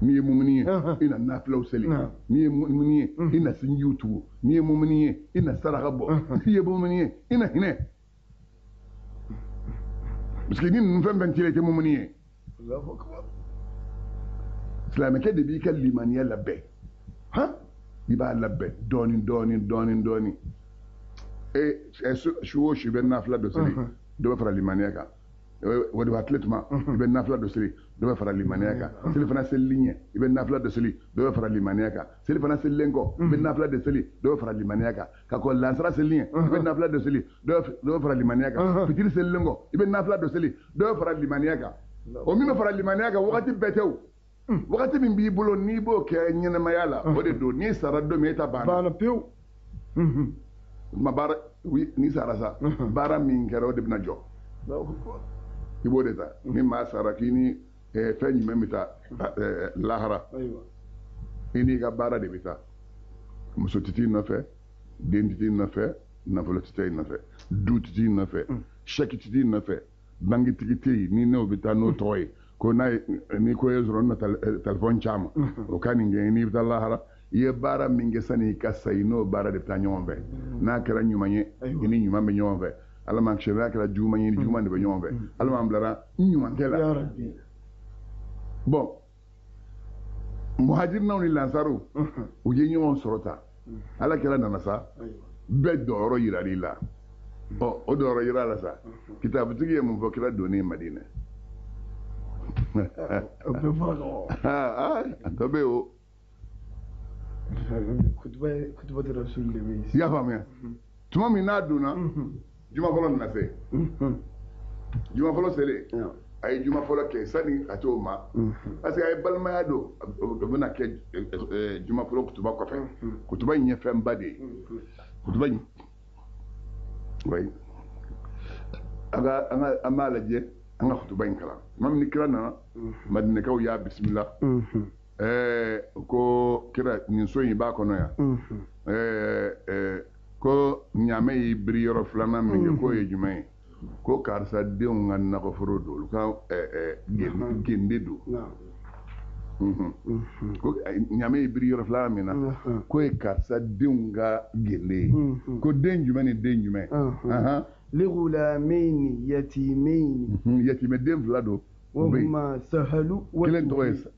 n'i ye mumini ye i na nafilaw seli n'i ye mumini ye i na sinjiw tugu n'i ye mumini ye i na saraka bɔ n'i ye mumini ye i na hinɛ parce que ni ninnu fɛn fɛn t'i la i tɛ mumini ye silamɛkɛ de b'i ka limaniya labɛn i b'a labɛn dɔɔnin dɔɔnin dɔɔnin dɔɔnin su o su i bɛ nafila dɔ seli dɔ bɛ fara limaniya kan o de b'a tile tuma i bɛ nafila dɔ seli dɔ bɛ fara limaniya kan seli fana selili ɲɛ i bɛ nafila dɔ seli dɔ bɛ fara limaniya kan seli fana selilen kɔ i bɛ nafila dɔ seli dɔ bɛ fara limaniya kan ka kɔn lansara seli ɲɛ i bɛ nafila dɔ seli dɔ bɛ fara limaniya kan fitiri selilen kɔ i bɛ nafila dɔ seli dɔ bɛ fara limaniya kan o min bɛ fara limaniya kan wagati bɛɛ tɛ o wagati min b'i bolo n'i b'o kɛ ɲɛnɛmaya la o de don n'i sara don min e ta banna pewu ma baara n'i sara sa baara min kɛra o de bɛna jɔ i b'o de ta ni maa sara k'i ni fɛn jumɛn bɛ taa lahara i n'i ka baara de bɛ taa muso titi nɔfɛ den titi nɔfɛ nafolo titi nɔfɛ du titi nɔfɛ sɛki titi nɔfɛ bangitigi tɛ yen ni n'o bɛ taa n'o tɔgɔ ye ko n'a ye ni ko ye sɔrɔ na telefɔni caman o ka nin kɛ n'i bɛ taa lahara i ye baara min kɛ sani i ka sa i n'o baara de bɛ taa ɲɔgɔn fɛ n'a kɛra ɲuman ye i ni ɲuman bɛ ɲɔgɔn fɛ ala m'an kisi n'a kɛra juguman ye i ni juguman de bɛ ɲɔgɔn fɛ ala m'an bilara ɲumankɛ la bon muhajirinaw ni lansaru u ye ɲɔgɔn sɔrɔ ta ala kɛra nana sa bɛɛ dɔyɔrɔ yirar'i la o dɔyɔrɔ yira la sa kitabutigi ye mun fɔ kira donnen madinɛ o bɛɛ fɔra ka a tɔ bɛ yen o kutuba tɛ rasul de bɛ yen i y'a faamuya tuma min n'a donna juma fɔlɔ nana se juma fɔlɔ selen a ye juma fɔlɔ kɛ sani a t'o ma parce que a ye balimaya don o bɛna kɛ juma fɔlɔ kutuba kɔfɛ kutuba in ye fɛnba de ye kutuba in oui an b'a lajɛ an ka kutuba in kalan tuma min ni kira nana madinɛkaw y'a bisimila ko kira nin so in b'a kɔnɔ yan ko ɲaamɛ y'i biri yɔrɔ filanan min kɛ k'o ye jumɛn ye ko karisa denw ka nakɔforo don olu ka gende don ko nyame biri yoro fla mina ko e karsa denga gele ko den jumɛn ni den jumɛn li ghulamain yatimain yatime den fla do وهما سهل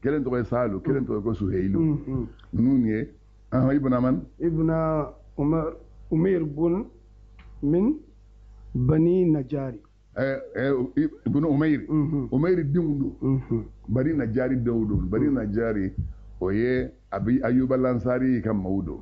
كلن توي سالو كلن توي كو سهيلو نوني ابن من ابن أمير بن من بني نجاري ابن أمير ديندو بني نجاري دودو بني نجاري ويه أبي أيوب الأنصاري كم مودو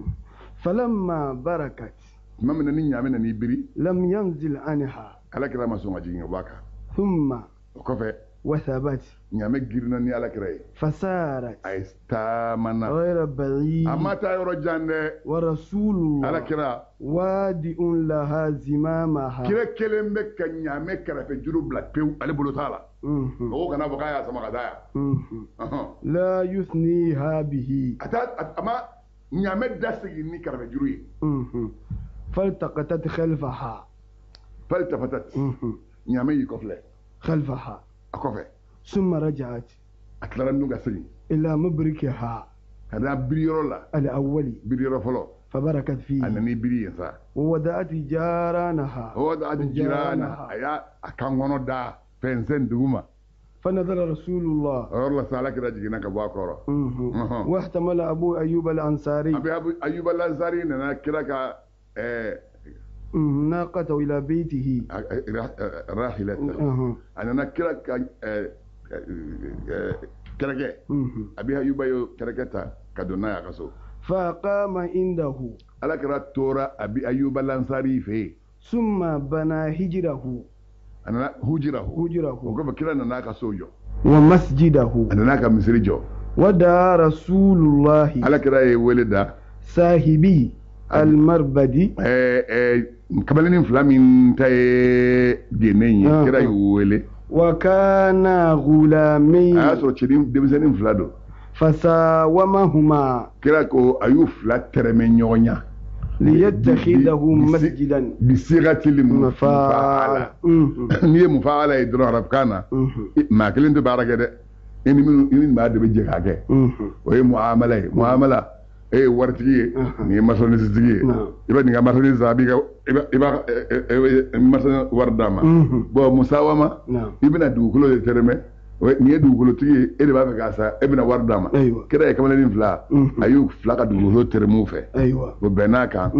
فلما بركت ما من نيا من نيبري لم ينزل عنها على كلام سونغ جينغ واكا ثم وكفى وثبت نعم جيرنا ني على كراي فسارت استامنا غير بعيد اما تا يرجان ورسول الله على كرا وادئ لها زمامها كلا كلم بك نعم كرا في جروب لا بيو على بلو تالا هو كان بقايا سما غدايا لا يثنيها به اما نعم داسي ني كرا في جروي فالتقطت خلفها فالتفتت نعم يكفله خلفها أكوفي ثم رجعت أكلنا نوغا سري إلى مبركها هذا بريرولا الأولي بريرو فلو فبركت فيه أنني بريسا وودعت جيرانها أيا أكانغونو دا فنسن دوما فنزل رسول الله الله سالك راجينا كباكورو واحتمل أبو أيوب الأنصاري أبو أيوب الأنصاري ننا كراكا ناقته إلى بيته راحلته أنا نكرك كركة أبي أيوب كركتا كدونا يا كسو فقام عنده على كرات تورا أبي أيوب الأنصاري في ثم بنى هجره أنا هجره وكيف كنا ناكا سوجو ومسجده أنا ناكا مسرجو ودعا رسول الله على كرا ولدا صاحبي المربدي كمالين فلامين تاي جنين كرا يولي وكان غلامين أسرع تشرين دمسنين فلادو فساومهما كرا كو أيوف لا ترمينيونيا ليتخذه مسجدا بصيغة المفاعلة نيه مفاعلة يدرون ربكانا ما كلين تبارك ده إني من بعد بيجيكاك وهي معاملة wartigi ni masoni sigi iba ni masoni zabi ga iba masoni wardama bo musawama ibina dukulo de terme ni dukulo tigi e ba ka sa ibina wardama kira e kamala ni fla ayu fla ka dukulo termu fe bo benaka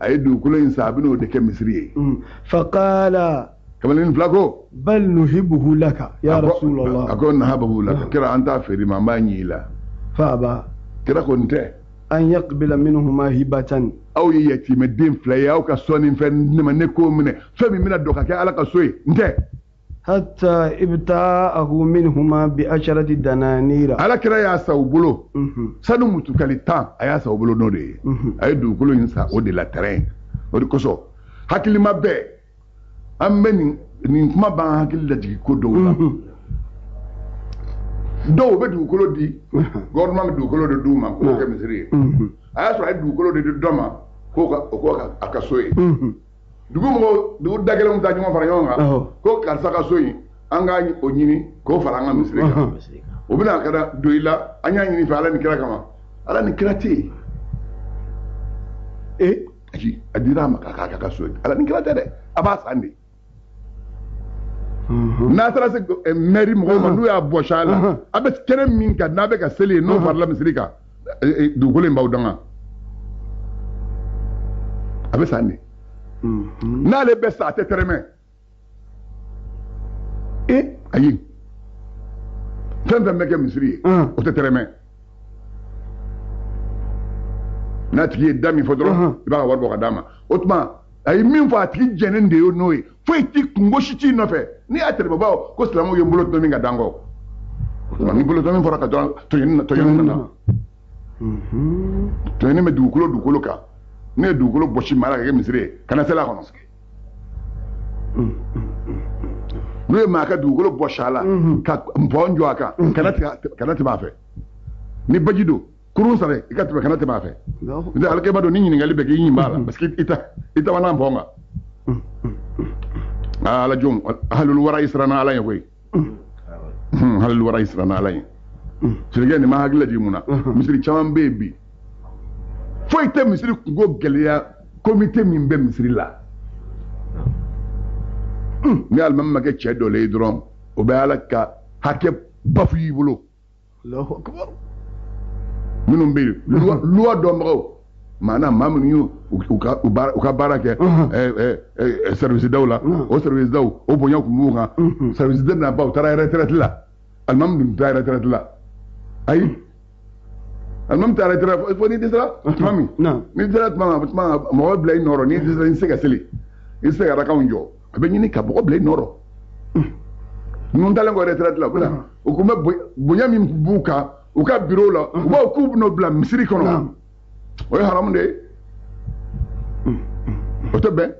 ay dukulo insabino de ke misri faqala kamala ni fla ko bal nuhibbuhu laka ya rasulullah akon nahabahu laka kira anta feri mama nyila fa ba kira ko nte أن يقبل منهما هبة أو يتيم الدين فلاي أو كسونين فنما نكو من فمي من الدوكا كي على كسوي انت حتى ابتاعه منهما بعشرة دنانير على كلا يا ساوبولو سانو متوكاليتان أيا ساوبولو نوري أي دوكولو ينسا أو دي لا ترين أو دي كسو حكي ما بي أمني نكما بان حكي لجي كودو do be dukolo di gouvernement dukolo de duma ko ke misri aya so ay dukolo de doma ko akasoyi dugu mo du dagele mu tanyo fara yonga ko karsa kasoyi anga o nyini ko fara nga misri o bina kada doila anya nyini fa ala ni kira kama ala ni kira ti aji adira maka kasoyi ala ni kira de aba sandi n'a taara se mairie mɔgɔw ma n'u y'a bɔsi a la a bɛ kɛnɛ min kan n'a bɛ ka seli yen n'o farala misiri kan dugukolo in b'aw danga a bɛ san de n'ale bɛ sa a tɛ tɛrɛmɛ ayi fɛn fɛn bɛ kɛ misiri ye o tɛ tɛrɛmɛ n'a tigi ye da min fɔ dɔrɔn i b'a ka wari bɔ ka d'a ma o tuma a ye min fɔ a tigi jɛnnen de ye n'o ye foyi ti kungo si t'i nɔfɛ n'i y'a tɛrɛbɛbaw ko silamɛw ye bolo dɔnni ka dan kɔ ni bolo dɔnni fɔra ka dɔn tɔɲɔni nana tɔɲɔni bɛ dugukolo kan ne ye dugukolo bɔsi mara ka kɛ misiri ye kana se la kɔnɔ n'u ye maa ka dugukolo bɔsi a la ka npɔn jɔ a kan kana tɛmɛ a fɛ ni baji don kurun sara i ka tɛmɛ kana tɛmɛ a fɛ n'o tɛ alikɛba don ni ɲininkali bɛ kɛ i ɲin b'a la parce que i ta mana npɔn kan. على جون هل الورى يسرنا علي وي هل الورى يسرنا علي sirikɛ nin ma hakili lajigin mun na misiri caman bɛ yen bi foyi tɛ misiri kungo gɛlɛya komite min bɛ misiri la ni alimami ma kɛ cɛ dɔ le ye dɔrɔn o bɛ ala ka hakɛ bafu y'i bolo minnu bɛ yen luwa dɔnbagaw maanaam maa minnu y'u ka baara kɛ service daw la o service daw o bonya tun b'u kan service daw na baw taara retraite la alimami dun taa retraite la ayi alimami taa retraite fo n'i dɛsɛra tuma min n'i dɛsɛra tuma min mɔgɔ bila i nɔrɔ n'i dɛsɛra i tɛ se ka seli i tɛ se ka arakanw jɔ a bɛ ɲini ka mɔgɔ bila i nɔrɔ ninnu talen kɔ retraite la o tun bɛ bonya min b'u kan u ka bureau la u b'a k'u bɛn'o bila misiri kɔnɔ o ye haramu de ye o tɛ bɛn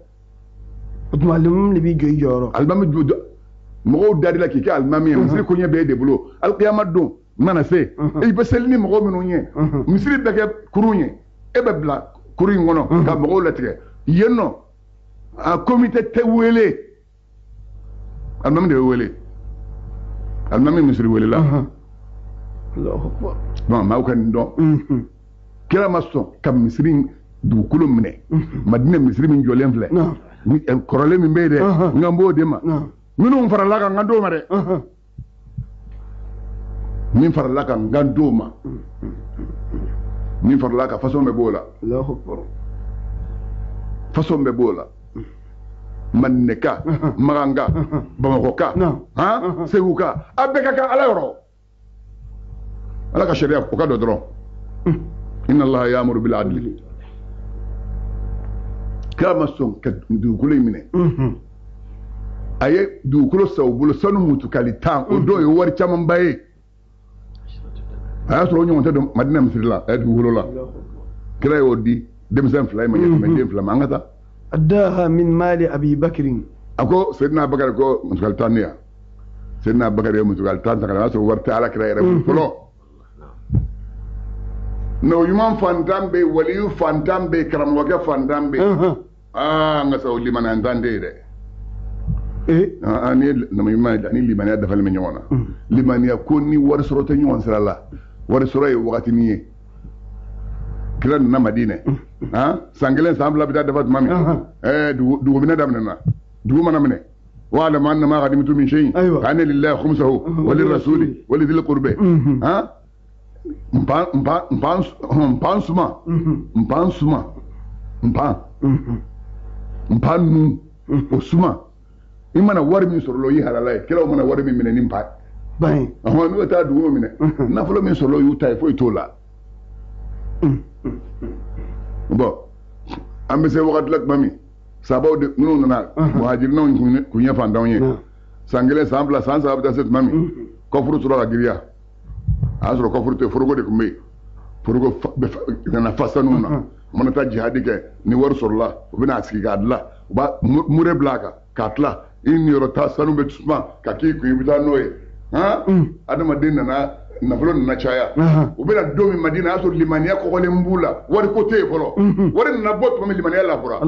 o tuma alimami de b'i jɔ i jɔyɔrɔ alimami mɔgɔw darila k'i kɛ alimami ye misiri koɲɛ bɛ e de bolo alikiyama don mana se i bɛ seli ni mɔgɔw minnu ye misiri bɛ kɛ kurun ye e bɛ bila kurun in kɔnɔ ka mɔgɔw latigɛ yen nɔ a komite tɛ wele alimami de bɛ wele alimami misiri welela bon maaw ka nin dɔn kira ma sɔn ka misiri dugukolo minɛ madina misiri min jɔlen filɛ kɔrɔlen min bɛ yen dɛ n ka b'o de ma minnu farala kan n ka d'o ma dɛ min farala kan n ka d'o ma min farala kan façon bɛɛ b'o la façon bɛɛ b'o la maninɛka maganka bamakɔka seguka a bɛɛ ka kan ala yɔrɔ ala ka sariya o ka dɔ dɔrɔn inna allaha ya'muru bil adli kira ma sɔn ka dugukolo in minɛ a ye dugukolo san u bolo sanu mutukali 10 o don ye wari camanba ye a y'a sɔrɔ o ɲɔgɔn tɛ don madina misiri la dugukolo la kira y'o di denmisɛn 2 ye ma ɲɛ den 2 ma an ka taa addaha min mali abi bakrin a ko Seydina Abubakar ko mutukali 10 ne yan Seydina Abubakar ye mutukali 10 ta ka na a y'a sɔrɔ wari tɛ ala kira yɛrɛ bolo fɔlɔ no ɲuman fantan bɛ yen waliyu fantan bɛ yen karamɔgɔkɛ fantan bɛ yen n ka sa o limaniya t'an de ye dɛ ni limaniya dafalen bɛ ɲɔgɔn na limaniya ko ni wari sɔrɔ tɛ ɲɔgɔn sira la wari sɔrɔ ye wagatinin ye kira nana Madinɛ san 1 san 2 bɛ taa dafa tuma min dugu minɛ daminɛna dugu mana minɛ wa'lamu annama ghanimtum min shay'in fa anna lillahi khumsahu wa lirrasuli wa lidhil qurbi mpan nu o suma i mana wari min sɔrɔ o yi halala ye kiraw mana wari min minɛ ni mpan n'u bɛ taa dugu minɛ nafolo min sɔrɔ o y'u ta ye foyi t'o la bon an bɛ se wagati la tuma min sabaw de minnu nana muhajirinaw kun ye fantanw ye san 1 san 2 san 3 bɛ taa se tuma min kɔfuru tora ka giriya a y'a sɔrɔ kɔfuru tɛ foroko de tun bɛ yen foroko nana fa sanu na u mana taa jihadi kɛ ni wari sɔrɔla u bɛna a sigi k'a dilan u b'a mure bila a kan k'a tila i niyɔrɔ ta sanu bɛ suma ka k'i kun i bɛ taa n'o ye adamaden nana nafolo nana caya u bɛna don min Madina a y'a sɔrɔ limaniya kɔgɔlen b'u la wari ko tɛ yen fɔlɔ wari nana bɔ tuma min limaniya lafora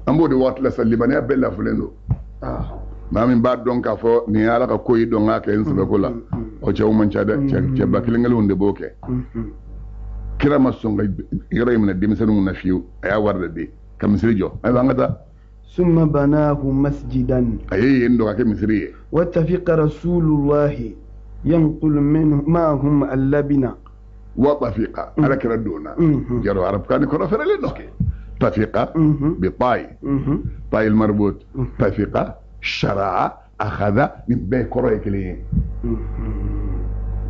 an b'o de waati la sa limaniya bɛɛ lafulen don maa min b'a dɔn k'a fɔ nin ye ala ka ko ye dɔn k'a kɛ n sɛbɛko la o cɛw man ca dɛ cɛba kelen-kelenw de b'o kɛ kira ma sɔn ka yɔrɔ in minɛ denmisɛnninw na fiyewu a y'a wari de di ka misiri jɔ ayiwa an ka taa summa banahu masjidan a ye yen dɔ ka kɛ misiri ye wattafiqa rasulullahi yanqulu minhu ma'ahum allabina wa tafiqa ala kira donna jaro arabkan ko raferelen do tafiqa bi ta'i al-marbut tafiqa شرع أخذ من بين كره كليه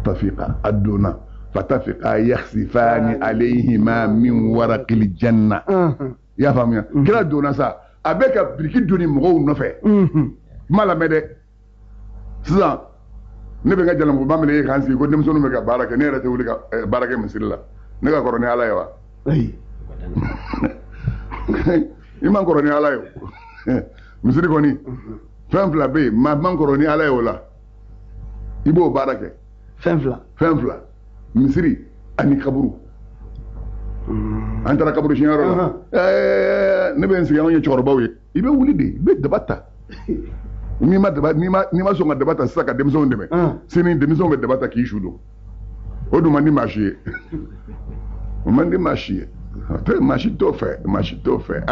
تفيقا الدونا فتفقا يخسفان عليهما من ورق الجنة يا فاهم كلا دونا سا أبيك بريكي دوني مغو نفع ما لا مدى سيدا نبي نجا جلم بامل إيه كانسي يقول نمسونو مكا بارك نيرة تقولي بارك مسير الله نكا كوروني على يوا إيمان كوروني على يوا misiri kɔni fɛn 2 bɛ yen maa man kɔrɔ ni ala ye o la i b'o baara kɛ fɛn 2 misiri ani kaburu an taara kaburu siɲɛyɔrɔ la ne bɛ n sigi anw ye cɛkɔrɔbaw ye i bɛ wuli de i bɛ daba ta n'i ma sɔn ka daba ta sisan ka denmisɛnw dɛmɛ sini denmisɛnw bɛ daba ta k'i su don o dun man di maa si ye o man di maa si ye maa si t'o fɛ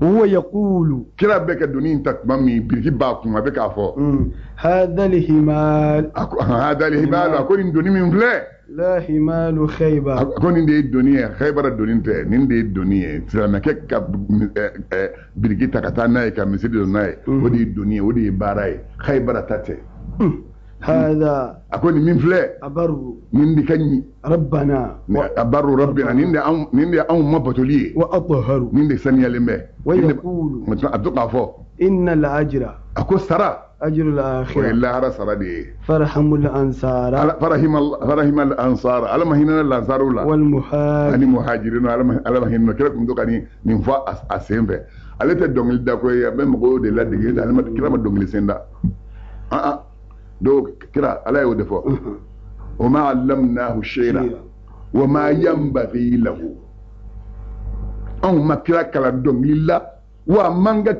هو يقول kira bɛ ka doni in ta tuma min biriki b'a kun a bɛ k'a fɔ هذا الهمال هذا الهمال a ko nin doni min filɛ لا همال خيبر a ko nin de ye doni ye Khaybara doni tɛ nin de ye doni ye silamɛkɛ ka biriki ta ka taa n'a ye ka misiri don n'a ye o de ye doni ye o de ye baara ye Khaybara ta tɛ هذا a ko nin min filɛ أبر nin de ka ɲi ربنا abaru rabbina nin de anw ma batoli ye وأطهر nin de saniyalen bɛ ويقول a to k'a fɔ إن الأجر a ko sara أجر o ye الآخرة lahara sara de ye فرحم الأنصار farahima al-ansar ala ma hinɛ lansaru la والمهاجر ani muhajirinu ala ma hinɛ kira tun to ka nin fɔ a sen fɛ ale tɛ dɔnkili da ko ye a bɛ mɔgɔw de ladege kira ma dɔnkili sen da donc kira ala y'o de fɔ wa ma allamnahu shay'an wa ma yanbaghi lahu anw ma kira kalan dɔnkili la wa man ka